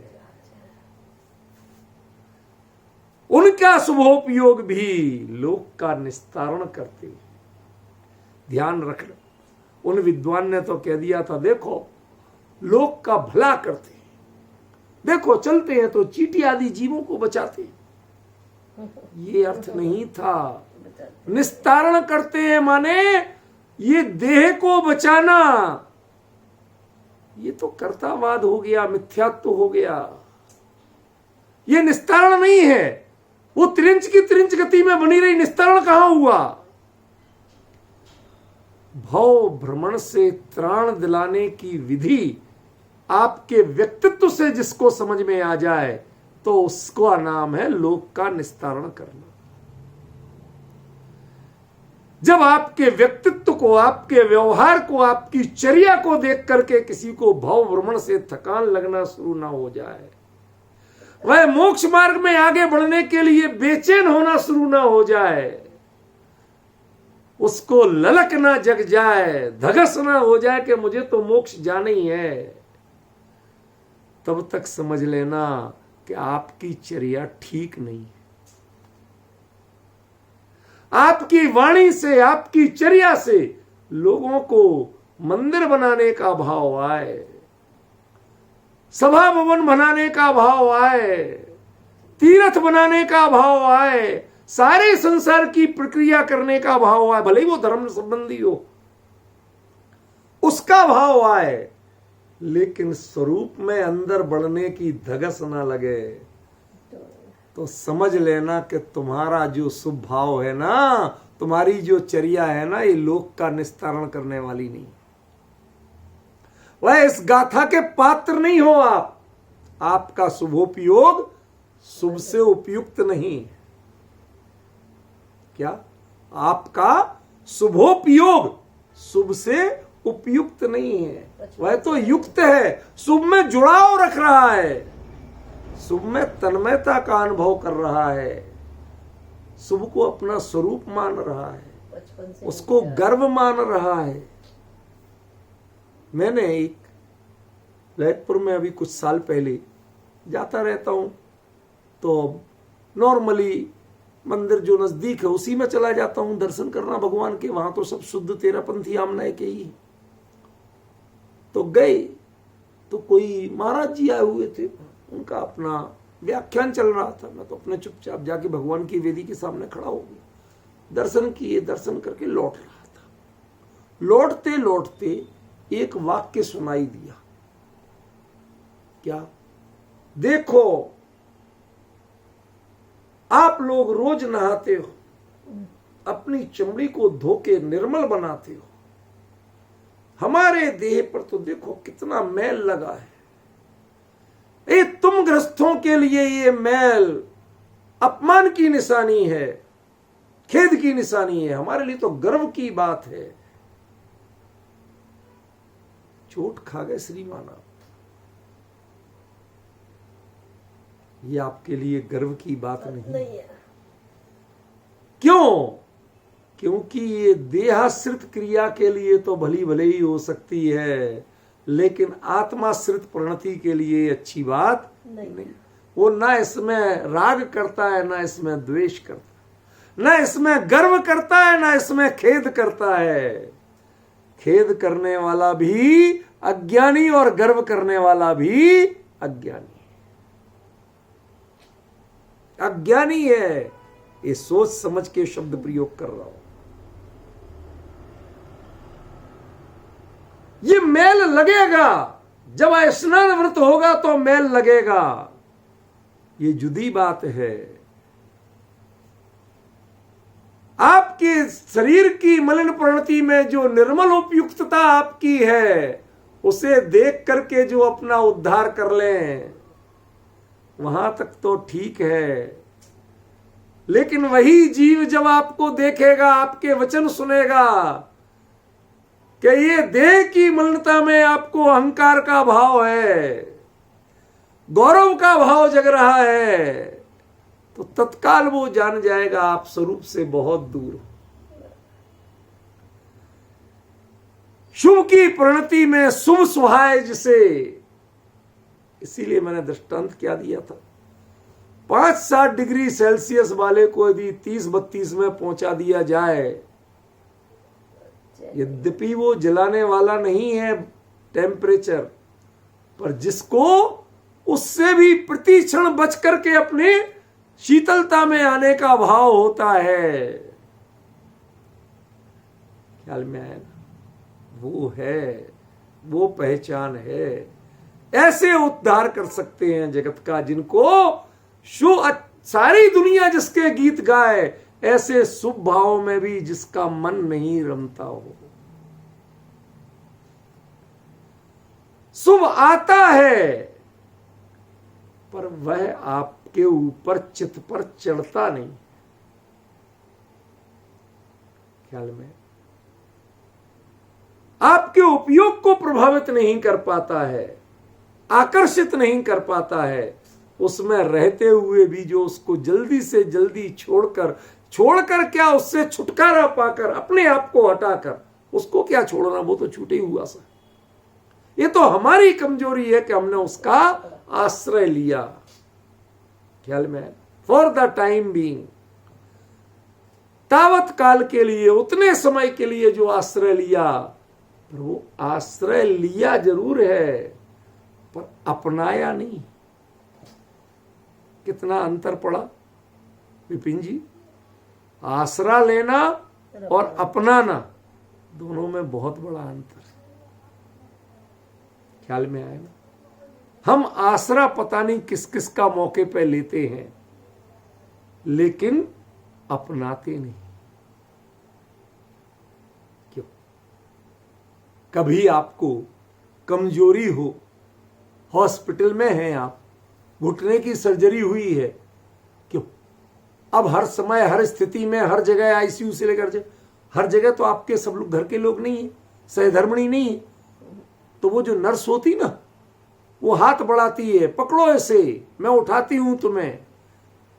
उनका शुभोपयोग भी लोक का निस्तारण करते। ध्यान रखना, उन विद्वान ने तो कह दिया था, देखो लोक का भला करते, देखो चलते हैं तो चींटी आदि जीवों को बचाते। ये अर्थ नहीं था। निस्तारण करते हैं माने ये देह को बचाना, ये तो कर्तावाद हो गया, मिथ्यात्व हो गया। ये निस्तारण नहीं है। वो त्रिंच की त्रिंच गति में बनी रही, निस्तारण कहां हुआ? भव भ्रमण से त्राण दिलाने की विधि आपके व्यक्तित्व से जिसको समझ में आ जाए तो उसका नाम है लोक का निस्तारण करना। जब आपके व्यक्तित्व को, आपके व्यवहार को, आपकी चर्या को देख करके किसी को भव भ्रमण से थकान लगना शुरू ना हो जाए, वह मोक्ष मार्ग में आगे बढ़ने के लिए बेचैन होना शुरू ना हो जाए, उसको ललक ना जग जाए, धगस ना हो जाए कि मुझे तो मोक्ष जाना ही है, तब तक समझ लेना कि आपकी चर्या ठीक नहीं है। आपकी वाणी से, आपकी चर्या से लोगों को मंदिर बनाने का भाव आए, सभा भवन बनाने का भाव आए, तीर्थ बनाने का भाव आए, सारे संसार की प्रक्रिया करने का भाव आए, भले ही वो धर्म संबंधी हो, उसका भाव आए, लेकिन स्वरूप में अंदर बढ़ने की धगस ना लगे, तो समझ लेना कि तुम्हारा जो शुभ भाव है ना, तुम्हारी जो चर्या है ना, ये लोक का निस्तारण करने वाली नहीं। वह इस गाथा के पात्र नहीं हो आप। आपका शुभोपयोग शुभ से उपयुक्त नहीं। क्या? आपका शुभोपयोग शुभ से उपयुक्त नहीं है, वह तो युक्त है, शुभ में जुड़ाव रख रहा है, शुभ में तन्मयता का अनुभव कर रहा है, शुभ को अपना स्वरूप मान रहा है, उसको गर्व मान रहा है। मैंने एक ललितपुर में अभी कुछ साल पहले जाता रहता हूं, तो नॉर्मली मंदिर जो नजदीक है उसी में चला जाता हूं दर्शन करना भगवान के। वहां तो सब शुद्ध तेरापंथी आमनाय के ही। तो गए तो कोई महाराज जी आए हुए थे, उनका अपना व्याख्यान चल रहा था। मैं तो अपने चुपचाप जाके भगवान की वेदी के सामने खड़ा हो गया, दर्शन किए, दर्शन करके लौट रहा था। लौटते लौटते एक वाक्य सुनाई दिया। क्या? देखो आप लोग रोज नहाते हो, अपनी चमड़ी को धो के निर्मल बनाते हो, हमारे देह पर तो देखो कितना मैल लगा है। ये तुम गृहस्थों के लिए ये मैल अपमान की निशानी है, खेद की निशानी है, हमारे लिए तो गर्व की बात है। चोट खा गए श्रीमान आप। ये आपके लिए गर्व की बात नहीं है। क्यों? क्योंकि ये देहाश्रित क्रिया के लिए तो भली भले ही हो सकती है, लेकिन आत्माश्रित प्रणति के लिए अच्छी बात नहीं। वो ना इसमें राग करता है, ना इसमें द्वेष करता है। न इसमें गर्व करता है न इसमें खेद करता है। खेद करने वाला भी अज्ञानी और गर्व करने वाला भी अज्ञानी अज्ञानी है। ये सोच समझ के शब्द प्रयोग कर रहा हूं। ये मैल लगेगा जब स्नान व्रत होगा तो मैल लगेगा, ये जुदी बात है। आपके शरीर की मलिन प्रवृत्ति में जो निर्मल उपयुक्तता आपकी है उसे देख करके जो अपना उद्धार कर लें वहां तक तो ठीक है, लेकिन वही जीव जब आपको देखेगा, आपके वचन सुनेगा कि ये देह की मलिनता में आपको अहंकार का भाव है, गौरव का भाव जग रहा है, तो तत्काल वो जान जाएगा आप स्वरूप से बहुत दूर हो। शुभ की परिणति में शुभ सुहाए जिसे, इसीलिए मैंने दृष्टांत क्या दिया था, 5-7 डिग्री सेल्सियस वाले को यदि 30-32 में पहुंचा दिया जाए, यद्यपि वो जलाने वाला नहीं है टेम्परेचर, पर जिसको उससे भी प्रति क्षण बच करके अपने शीतलता में आने का भाव होता है, ख्याल में आया ना? वो है, वो पहचान है। ऐसे उद्धार कर सकते हैं जगत का जिनको सारी दुनिया जिसके गीत गाए, ऐसे शुभ भाव में भी जिसका मन नहीं रमता हो। शुभ आता है पर वह आपके ऊपर चित्त पर चढ़ता नहीं, ख्याल में, आपके उपयोग को प्रभावित नहीं कर पाता है, आकर्षित नहीं कर पाता है। उसमें रहते हुए भी जो उसको जल्दी से जल्दी छोड़कर क्या उससे छुटकारा पाकर अपने आप को हटाकर, उसको क्या छोड़ना, वो तो छूटे हुआ सा। ये तो हमारी कमजोरी है कि हमने उसका आश्रय लिया, ख्याल में, फॉर द टाइम बीइंग, तावत काल के लिए, उतने समय के लिए जो आश्रय लिया, पर वो आश्रय लिया जरूर है पर अपनाया नहीं। कितना अंतर पड़ा विपिन जी, आसरा लेना और अपनाना दोनों में बहुत बड़ा अंतर है, ख्याल में आया ना? हम आसरा पता नहीं किस किस का मौके पे लेते हैं, लेकिन अपनाते नहीं। क्यों? कभी आपको कमजोरी हो, हॉस्पिटल में हैं आप, घुटने की सर्जरी हुई है, क्यों? अब हर समय, हर स्थिति में, हर जगह आईसीयू से लेकर हर जगह तो आपके सब लोग घर के लोग नहीं है, सहधर्मिणी नहीं है, तो वो जो नर्स होती ना, वो हाथ बढ़ाती है, पकड़ो ऐसे, मैं उठाती हूं तुम्हें,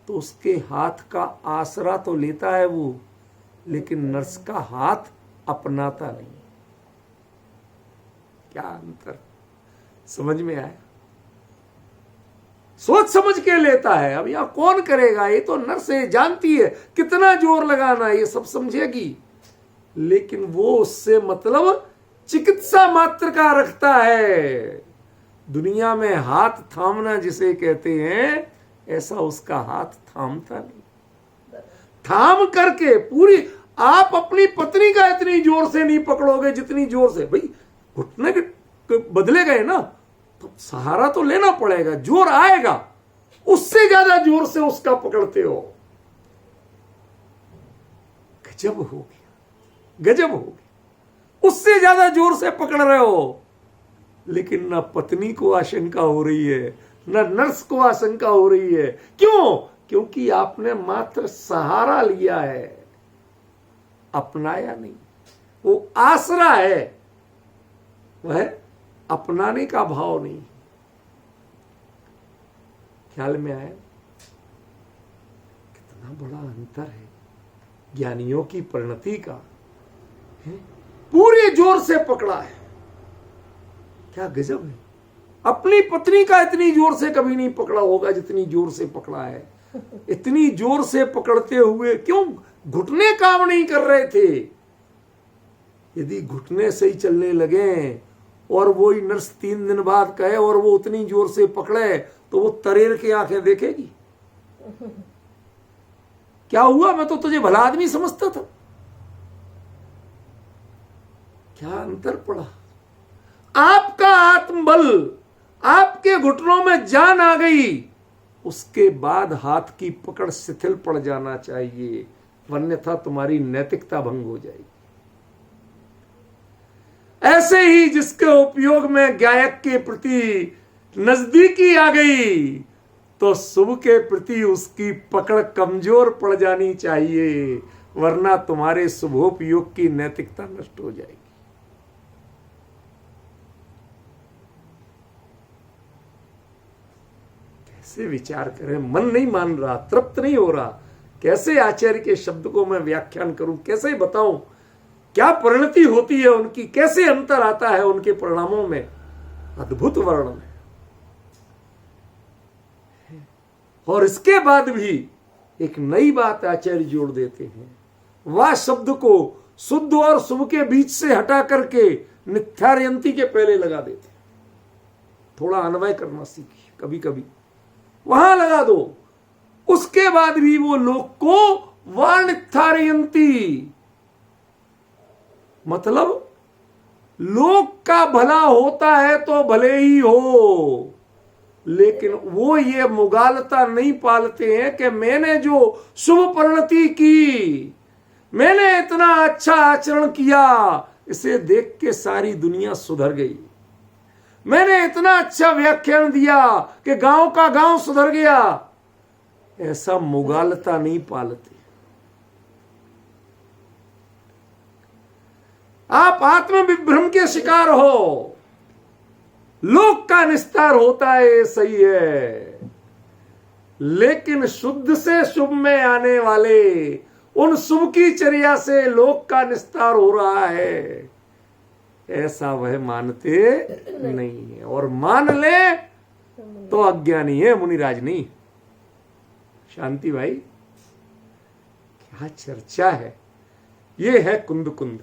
तो उसके हाथ का आसरा तो लेता है वो, लेकिन नर्स का हाथ अपनाता नहीं। क्या अंतर समझ में आया? सोच समझ के लेता है। अब यहां कौन करेगा, ये तो नर्स है, जानती है कितना जोर लगाना, ये सब समझेगी, लेकिन वो उससे मतलब चिकित्सा मात्र का रखता है। दुनिया में हाथ थामना जिसे कहते हैं, ऐसा उसका हाथ थामता नहीं। थाम करके पूरी, आप अपनी पत्नी का इतनी जोर से नहीं पकड़ोगे जितनी जोर से, भाई घुटने के बदले गए ना, तो सहारा तो लेना पड़ेगा, जोर आएगा, उससे ज्यादा जोर से उसका पकड़ते हो, गजब हो गया, गजब हो गया। उससे ज्यादा जोर से पकड़ रहे हो, लेकिन न पत्नी को आशंका हो रही है, न नर्स को आशंका हो रही है। क्यों? क्योंकि आपने मात्र सहारा लिया है, अपनाया नहीं। वो आसरा है, वह अपनाने का भाव नहीं। ख्याल में आया कितना बड़ा अंतर है ज्ञानियों की परिणति का। पूरे जोर से पकड़ा है, क्या गजब है। अपनी पत्नी का इतनी जोर से कभी नहीं पकड़ा होगा जितनी जोर से पकड़ा है। इतनी जोर से पकड़ते हुए क्यों? घुटने काम नहीं कर रहे थे। यदि घुटने से ही चलने लगे और वो ही नर्स 3 दिन बाद कहे और वो उतनी जोर से पकड़े तो वो तरेर के आंखें देखेगी। क्या हुआ? मैं तो तुझे भला आदमी समझता था। क्या अंतर पड़ा? आपका आत्मबल, आपके घुटनों में जान आ गई, उसके बाद हाथ की पकड़ शिथिल पड़ जाना चाहिए, अन्यथा तुम्हारी नैतिकता भंग हो जाएगी। ऐसे ही जिसके उपयोग में गायक के प्रति नजदीकी आ गई तो शुभ के प्रति उसकी पकड़ कमजोर पड़ जानी चाहिए, वरना तुम्हारे शुभोपयोग की नैतिकता नष्ट हो जाएगी। कैसे विचार करें? मन नहीं मान रहा, तृप्त नहीं हो रहा। कैसे आचार्य के शब्द को मैं व्याख्यान करूं, कैसे बताऊं? क्या परिणति होती है उनकी, कैसे अंतर आता है उनके परिणामों में, अद्भुत वर्णन है। और इसके बाद भी एक नई बात आचार्य जोड़ देते हैं। वह शब्द को शुद्ध और शुभ के बीच से हटा करके नित्यार्यंती के पहले लगा देते। थोड़ा अन्वय करना सीखिए, कभी कभी वहां लगा दो। उसके बाद भी वो लोक को वार्णित्यार्यंती, मतलब लोक का भला होता है तो भले ही हो, लेकिन वो ये मुगालता नहीं पालते हैं कि मैंने जो शुभ परिणति की, मैंने इतना अच्छा आचरण किया, इसे देख के सारी दुनिया सुधर गई। मैंने इतना अच्छा व्याख्यान दिया कि गांव का गांव सुधर गया। ऐसा मुगालता नहीं पालते। आप आत्म विभ्रम के शिकार हो। लोक का निस्तार होता है, ये सही है, लेकिन शुद्ध से शुभ में आने वाले उन शुभ की चर्या से लोक का निस्तार हो रहा है, ऐसा वह मानते नहीं है। और मान ले तो अज्ञानी है, मुनिराज नहीं। शांति भाई, क्या चर्चा है। ये है कुंद कुंद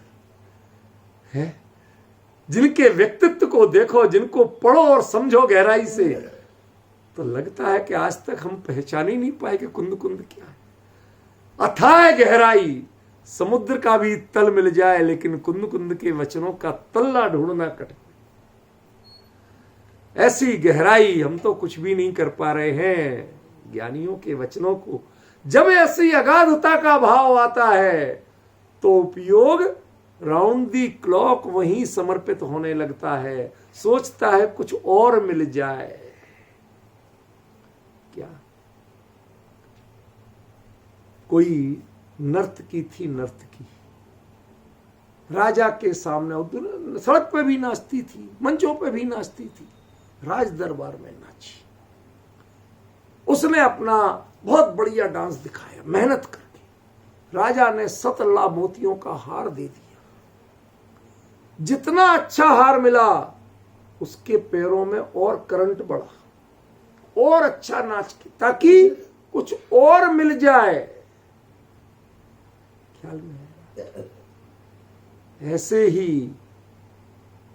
है। जिनके व्यक्तित्व को देखो, जिनको पढ़ो और समझो गहराई से, तो लगता है कि आज तक हम पहचान ही नहीं पाए कि कुंद कुंद क्या है। अथाह गहराई, समुद्र का भी तल मिल जाए, लेकिन कुंद कुंद के वचनों का तल्ला ढूंढना कठिन। ऐसी गहराई हम तो कुछ भी नहीं कर पा रहे हैं। ज्ञानियों के वचनों को जब ऐसी अगाधता का भाव आता है तो उपयोग राउंड दी क्लॉक वहीं समर्पित होने लगता है। सोचता है कुछ और मिल जाए। क्या? कोई नर्तकी थी, नर्तकी राजा के सामने सड़क पे भी नाचती थी, मंचों पे भी नाचती थी, राज दरबार में नाची। उसने अपना बहुत बढ़िया डांस दिखाया, मेहनत करके। राजा ने 17 मोतियों का हार दे दिया। जितना अच्छा हार मिला, उसके पैरों में और करंट बढ़ा, और अच्छा नाच के, ताकि कुछ और मिल जाए। ख्याल में ऐसे ही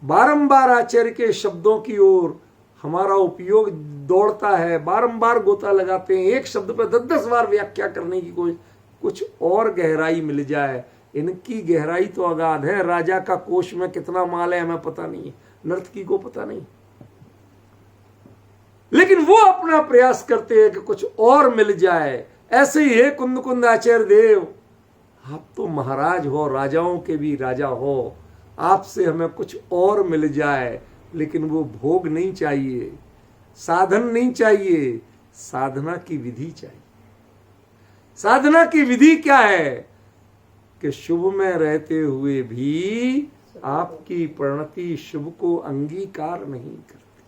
बारंबार आचार्य के शब्दों की ओर हमारा उपयोग दौड़ता है। बारंबार गोता लगाते हैं, एक शब्द पर 10-10 बार व्याख्या करने की कोशिश, कुछ और गहराई मिल जाए। इनकी गहराई तो अगाध है। राजा का कोष में कितना माल है हमें पता नहीं है, नर्तकी को पता नहीं, लेकिन वो अपना प्रयास करते हैं कि कुछ और मिल जाए। ऐसे ही है कुंद कुंद आचार्य देव, आप तो महाराज हो, राजाओं के भी राजा हो। आपसे हमें कुछ और मिल जाए, लेकिन वो भोग नहीं चाहिए, साधन नहीं चाहिए, साधना की विधि चाहिए। साधना की विधि क्या है कि शुभ में रहते हुए भी आपकी परिणति शुभ को अंगीकार नहीं करती,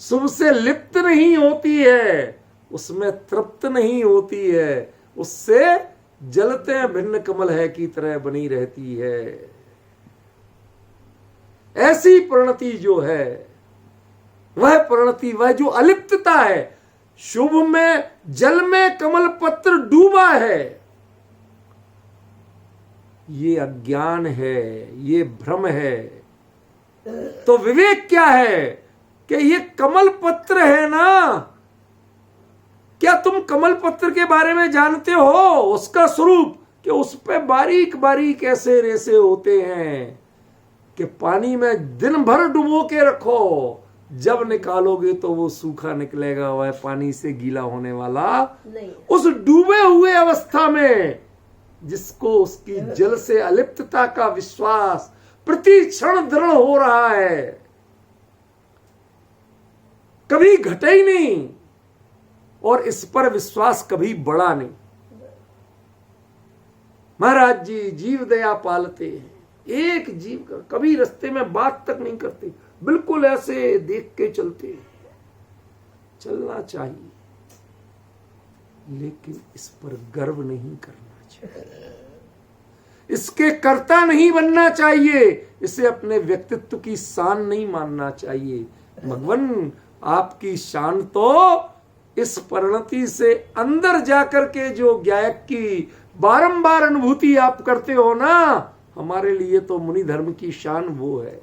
शुभ से लिप्त नहीं होती है, उसमें तृप्त नहीं होती है, उससे जलते भिन्न कमल है की तरह बनी रहती है। ऐसी परिणति जो है, वह परिणति, वह जो अलिप्तता है, शुभ में जल में कमल पत्र डूबा है, ये अज्ञान है, ये भ्रम है। तो विवेक क्या है कि ये कमल पत्र है ना, क्या तुम कमल पत्र के बारे में जानते हो? उसका स्वरूप कि उस पे बारीक बारीक ऐसे रेसे होते हैं कि पानी में दिन भर डुबो के रखो, जब निकालोगे तो वो सूखा निकलेगा, वह पानी से गीला होने वाला नहीं। उस डूबे हुए अवस्था में जिसको उसकी जल से अलिप्तता का विश्वास प्रति क्षण दृढ़ हो रहा है, कभी घटे ही नहीं, और इस पर विश्वास कभी बढ़ा नहीं। महाराज जी जीव दया पालते हैं, एक जीव का कभी रास्ते में बात तक नहीं करते, बिल्कुल ऐसे देख के चलते हैं। चलना चाहिए, लेकिन इस पर गर्व नहीं करना चाहिए, इसके कर्ता नहीं बनना चाहिए, इसे अपने व्यक्तित्व की शान नहीं मानना चाहिए। भगवान आपकी शान तो इस परिणति से अंदर जाकर के जो गायक की बारंबार अनुभूति आप करते हो ना, हमारे लिए तो मुनि धर्म की शान वो है।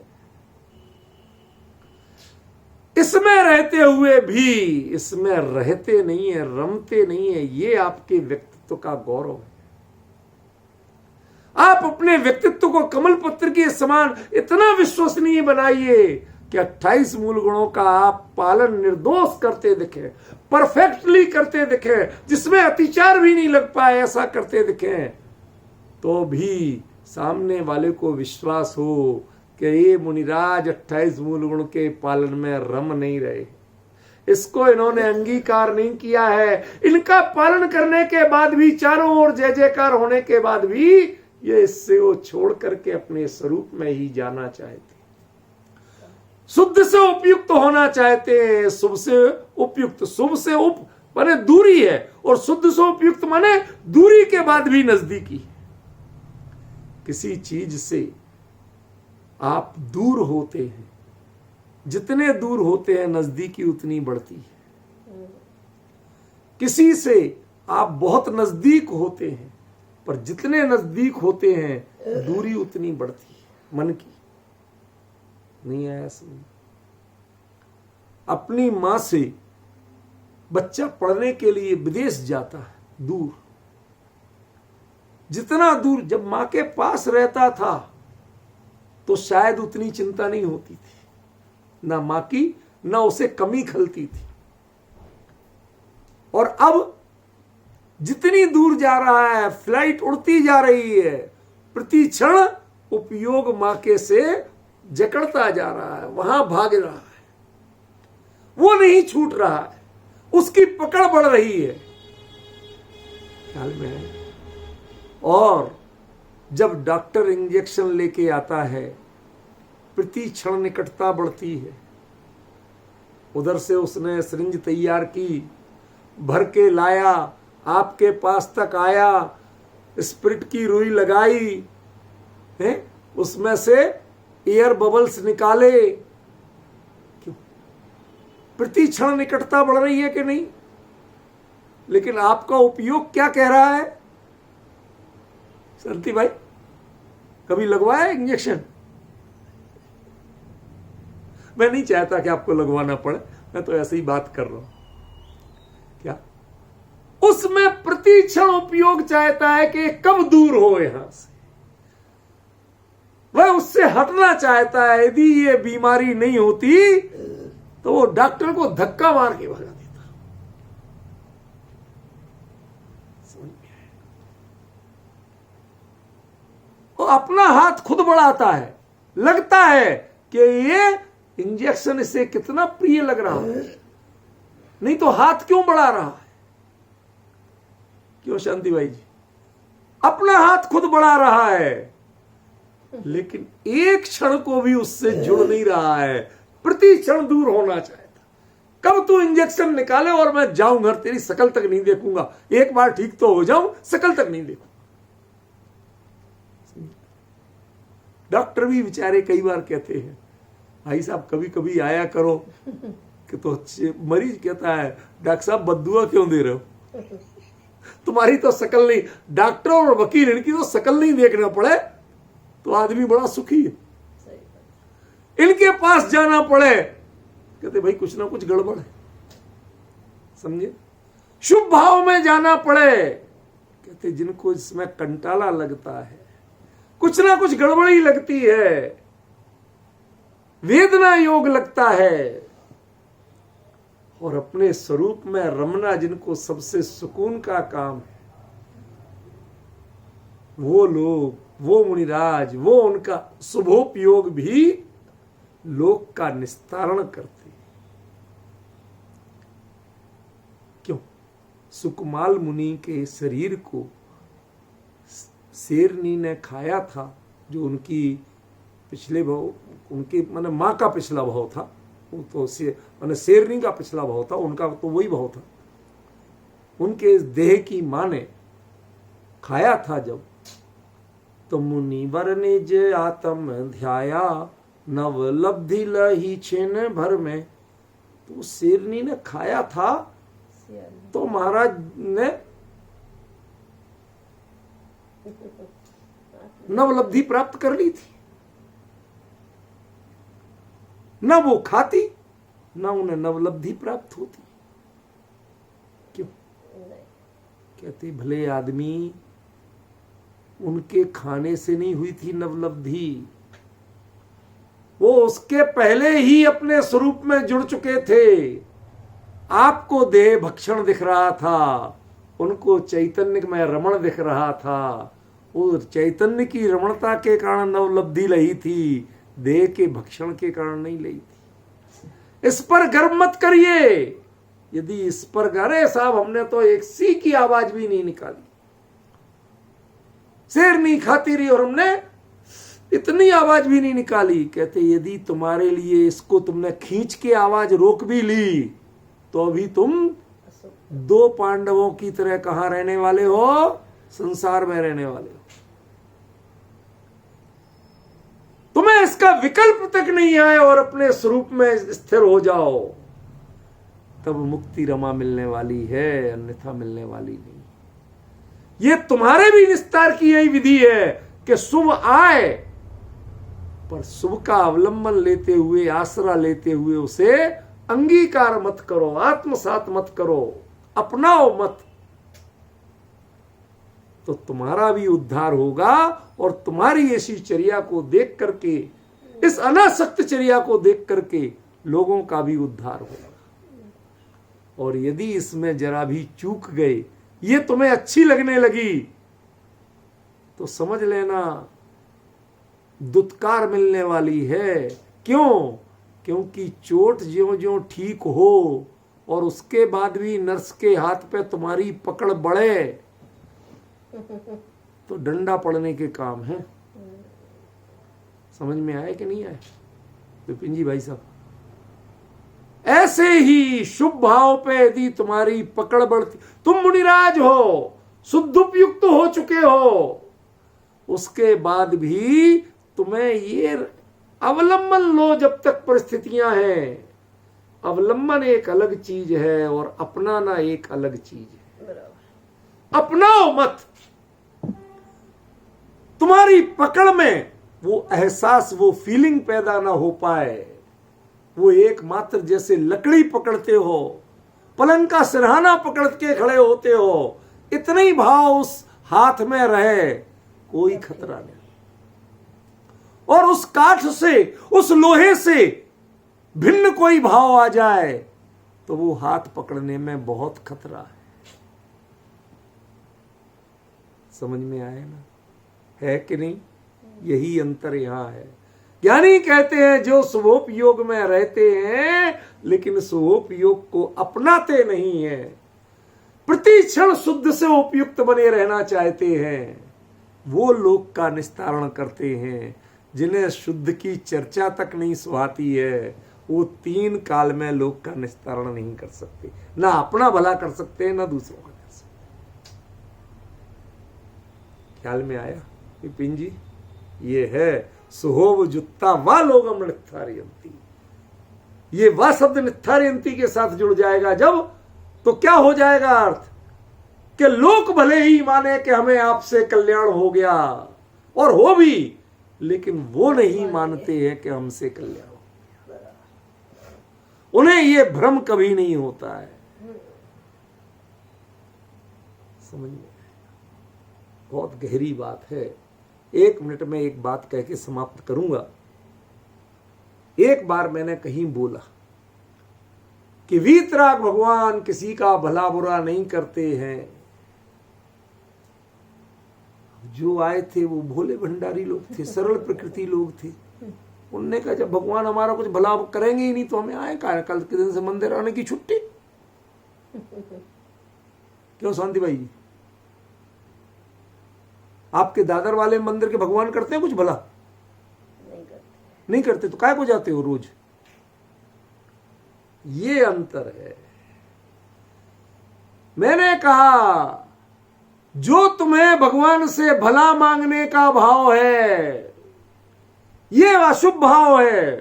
इसमें रहते हुए भी इसमें रहते नहीं है, रमते नहीं है, ये आपके व्यक्तित्व का गौरव है। आप अपने व्यक्तित्व को कमल पत्र के समान इतना विश्वसनीय बनाइए कि 28 मूल गुणों का आप पालन निर्दोष करते दिखे, परफेक्टली करते दिखे, जिसमें अतिचार भी नहीं लग पाए, ऐसा करते दिखे, तो भी सामने वाले को विश्वास हो कि ये मुनिराज 28 मूल गुण के पालन में रम नहीं रहे, इसको इन्होंने अंगीकार नहीं किया है। इनका पालन करने के बाद भी, चारों ओर जय जयकार होने के बाद भी, ये इससे वो छोड़ करके अपने स्वरूप में ही जाना चाहते, शुद्ध से उपयुक्त होना चाहते हैं। शुभ से उपयुक्त, शुभ से उप माने दूरी है, और शुद्ध से उपयुक्त माने दूरी के बाद भी नजदीकी। किसी चीज से आप दूर होते हैं, जितने दूर होते हैं नजदीकी उतनी बढ़ती है। किसी से आप बहुत नजदीक होते हैं, पर जितने नजदीक होते हैं दूरी उतनी बढ़ती है। मन की नहीं आया समझ? अपनी मां से बच्चा पढ़ने के लिए विदेश जाता है, दूर, जितना दूर, जब मां के पास रहता था तो शायद उतनी चिंता नहीं होती थी, ना मां की, ना उसे कमी खलती थी। और अब जितनी दूर जा रहा है, फ्लाइट उड़ती जा रही है, प्रति क्षण उपयोग मां के से जकड़ता जा रहा है, वहां भाग रहा है, वो नहीं छूट रहा है, उसकी पकड़ बढ़ रही है, ख्याल में है। और जब डॉक्टर इंजेक्शन लेके आता है, प्रति क्षण निकटता बढ़ती है। उधर से उसने सिरिंज तैयार की, भर के लाया, आपके पास तक आया, स्प्रिट की रुई लगाई है, उसमें से एयर बबल्स निकाले। क्यों? प्रति क्षण निकटता बढ़ रही है कि नहीं? लेकिन आपका उपयोग क्या कह रहा है? शांति भाई, कभी लगवाया इंजेक्शन? मैं नहीं चाहता कि आपको लगवाना पड़े, मैं तो ऐसे ही बात कर रहा हूं। क्या उसमें प्रति क्षण उपयोग चाहता है कि कब दूर हो यहां से, वह उससे हटना चाहता है। यदि ये बीमारी नहीं होती तो वो डॉक्टर को धक्का मार के भगा देता। समझ में आया? वो अपना हाथ खुद बढ़ाता है, लगता है कि ये इंजेक्शन इसे कितना प्रिय लग रहा है, नहीं तो हाथ क्यों बढ़ा रहा है? क्यों शांति भाई जी? अपना हाथ खुद बढ़ा रहा है, लेकिन एक क्षण को भी उससे जुड़ नहीं रहा है, प्रति क्षण दूर होना चाहता। कब तू इंजेक्शन निकाले और मैं जाऊं घर, तेरी शकल तक नहीं देखूंगा, एक बार ठीक तो हो जाऊं, शकल तक नहीं देखूंगा। डॉक्टर भी बेचारे कई बार कहते हैं, भाई साहब कभी कभी आया करो, कि तो मरीज कहता है डॉक्टर साहब बद्दुआ क्यों दे रहे हो, तुम्हारी तो शकल नहीं, डॉक्टर और वकील इनकी तो शकल नहीं देखना पड़े तो आदमी बड़ा सुखी है। इनके पास जाना पड़े कहते भाई कुछ ना कुछ गड़बड़ है, समझे। शुभ भाव में जाना पड़े कहते जिनको इसमें कंटाला लगता है, कुछ ना कुछ गड़बड़ी लगती है, वेदना योग लगता है, और अपने स्वरूप में रमना जिनको सबसे सुकून का काम है, वो लोग, वो मुनिराज, वो उनका शुभोपयोग भी लोक का निस्तारण करते। क्यों? सुकमाल मुनि के शरीर को शेरनी ने खाया था, जो उनकी पिछले भाव, उनके माने माँ का पिछला भाव था, वो तो माने शेरनी का पिछला भाव था, उनका तो वही भाव था। उनके देह की माँ ने खाया था जब, तो मुनिवर निज आत्म ध्याया नव लब्धि लही छेन भर में। तो शेरनी ने खाया था तो महाराज ने नवलब्धि प्राप्त कर ली थी। न वो खाती न उन्हें नवलब्धि प्राप्त होती। क्यों? कहते भले आदमी, उनके खाने से नहीं हुई थी नवलब्धि, वो उसके पहले ही अपने स्वरूप में जुड़ चुके थे। आपको देह भक्षण दिख रहा था, उनको चैतन्य में रमण दिख रहा था। वो चैतन्य की रमणता के कारण नवलब्धि लही थी, देह के भक्षण के कारण नहीं लही थी। इस पर गर्व मत करिए। यदि इस पर अरे साहब हमने तो एक सी की आवाज भी नहीं निकाली, शेर नहीं खाती रही और हमने इतनी आवाज भी नहीं निकाली। कहते यदि तुम्हारे लिए इसको तुमने खींच के आवाज रोक भी ली तो अभी तुम दो पांडवों की तरह कहां रहने वाले हो? संसार में रहने वाले हो। तुम्हें इसका विकल्प तक नहीं आए और अपने स्वरूप में स्थिर हो जाओ, तब मुक्ति रमा मिलने वाली है, अन्यथा मिलने वाली नहीं। ये तुम्हारे भी निस्तार की यही विधि है कि शुभ आए, पर शुभ का अवलंबन लेते हुए, आसरा लेते हुए उसे अंगीकार मत करो, आत्मसात मत करो, अपनाओ मत, तो तुम्हारा भी उद्धार होगा। और तुम्हारी ऐसी चर्या को देख करके, इस अनासक्त चर्या को देख करके लोगों का भी उद्धार होगा। और यदि इसमें जरा भी चूक गए, ये तुम्हें अच्छी लगने लगी, तो समझ लेना दुत्कार मिलने वाली है। क्यों? क्योंकि चोट ज्यों ज्यों ठीक हो और उसके बाद भी नर्स के हाथ पे तुम्हारी पकड़ बढ़े तो डंडा पड़ने के काम है। समझ में आए कि नहीं आए विपिन जी भाई साहब? ऐसे ही शुभ भाव पे यदि तुम्हारी पकड़ बढ़ती, तुम मुनिराज हो, शुद्धोपयुक्त हो चुके हो, उसके बाद भी तुम्हें ये अवलंबन लो जब तक परिस्थितियां हैं। अवलंबन एक अलग चीज है और अपनाना एक अलग चीज है। अपनाओ मत। तुम्हारी पकड़ में वो एहसास, वो फीलिंग पैदा ना हो पाए। वो एकमात्र जैसे लकड़ी पकड़ते हो, पलंग का सिरहाना पकड़ के खड़े होते हो, इतने ही भाव उस हाथ में रहे, कोई खतरा नहीं। और उस काठ से, उस लोहे से भिन्न कोई भाव आ जाए तो वो हाथ पकड़ने में बहुत खतरा है। समझ में आए ना? है कि नहीं? यही अंतर यहां है। ज्ञानी कहते हैं जो शुभोपयोग में रहते हैं लेकिन शुभोपयोग को अपनाते नहीं है, प्रति क्षण शुद्ध से उपयुक्त बने रहना चाहते हैं, वो लोक का निस्तारण करते हैं। जिन्हें शुद्ध की चर्चा तक नहीं सुहाती है, वो 3 काल में लोक का निस्तारण नहीं कर सकते। ना अपना भला कर सकते हैं, ना दूसरों का कर सकते। ख्याल में आया विपिन जी? ये है सुहोव जुत्ता वा लोगम नित्थारयन्ति। ये वह शब्द नित्थारयंती के साथ जुड़ जाएगा जब, तो क्या हो जाएगा अर्थ कि लोक भले ही माने कि हमें आपसे कल्याण हो गया, और हो भी, लेकिन वो नहीं मानते हैं कि हमसे कल्याण हो गया। उन्हें ये भ्रम कभी नहीं होता है। समझ में? बहुत गहरी बात है। 1 मिनट में एक बात कह के समाप्त करूंगा। एक बार मैंने कहीं बोला कि वीतराग भगवान किसी का भला बुरा नहीं करते हैं। जो आए थे वो भोले भंडारी लोग थे, सरल प्रकृति लोग थे। उनने कहा जब भगवान हमारा कुछ भला करेंगे ही नहीं तो हमें आए का, कल के दिन से मंदिर आने की छुट्टी। क्यों शांति भाई जी, आपके दादर वाले मंदिर के भगवान करते हैं कुछ भला? नहीं करते तो काय को जाते हो रोज? ये अंतर है। मैंने कहा जो तुम्हें भगवान से भला मांगने का भाव है, ये अशुभ भाव है,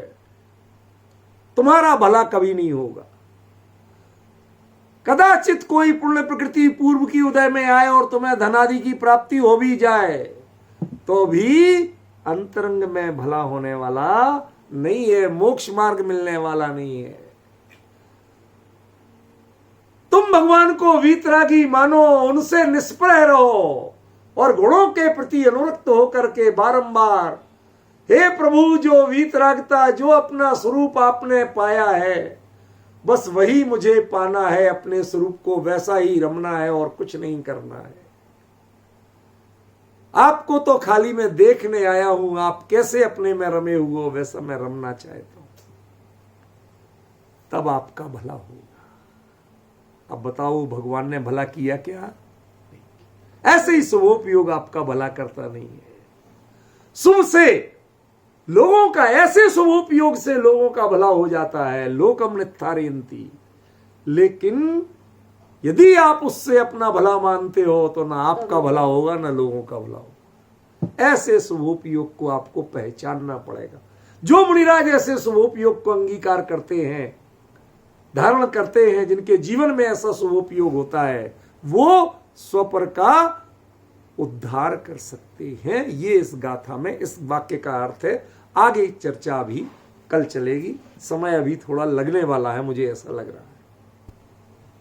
तुम्हारा भला कभी नहीं होगा। कदाचित कोई पुण्य प्रकृति पूर्व की उदय में आए और तुम्हें धनादि की प्राप्ति हो भी जाए तो भी अंतरंग में भला होने वाला नहीं है, मोक्ष मार्ग मिलने वाला नहीं है। तुम भगवान को वीतरागी मानो, उनसे निष्प्रह रहो और गुणों के प्रति अनुरक्त होकर के बारंबार, हे प्रभु जो वीतरागता, जो अपना स्वरूप आपने पाया है, बस वही मुझे पाना है, अपने स्वरूप को वैसा ही रमना है और कुछ नहीं करना है। आपको तो खाली मैं देखने आया हूं, आप कैसे अपने में रमे हुए हो वैसा मैं रमना चाहता हूं, तब आपका भला होगा। अब बताओ भगवान ने भला किया क्या? ऐसे ही शुभोपयोग आपका भला करता नहीं है। शुभ से लोगों का, ऐसे शुभोपयोग से लोगों का भला हो जाता है, लोकम नित्थारयन्ति। लेकिन यदि आप उससे अपना भला मानते हो तो ना आपका भला होगा ना लोगों का भला होगा। ऐसे शुभोपयोग को आपको पहचानना पड़ेगा। जो मुनिराज ऐसे शुभोपयोग को अंगीकार करते हैं, धारण करते हैं, जिनके जीवन में ऐसा शुभोपयोग होता है, वो स्वपर का उद्धार कर सकते हैं। ये इस गाथा में इस वाक्य का अर्थ है। आगे चर्चा अभी कल चलेगी, समय अभी थोड़ा लगने वाला है, मुझे ऐसा लग रहा है।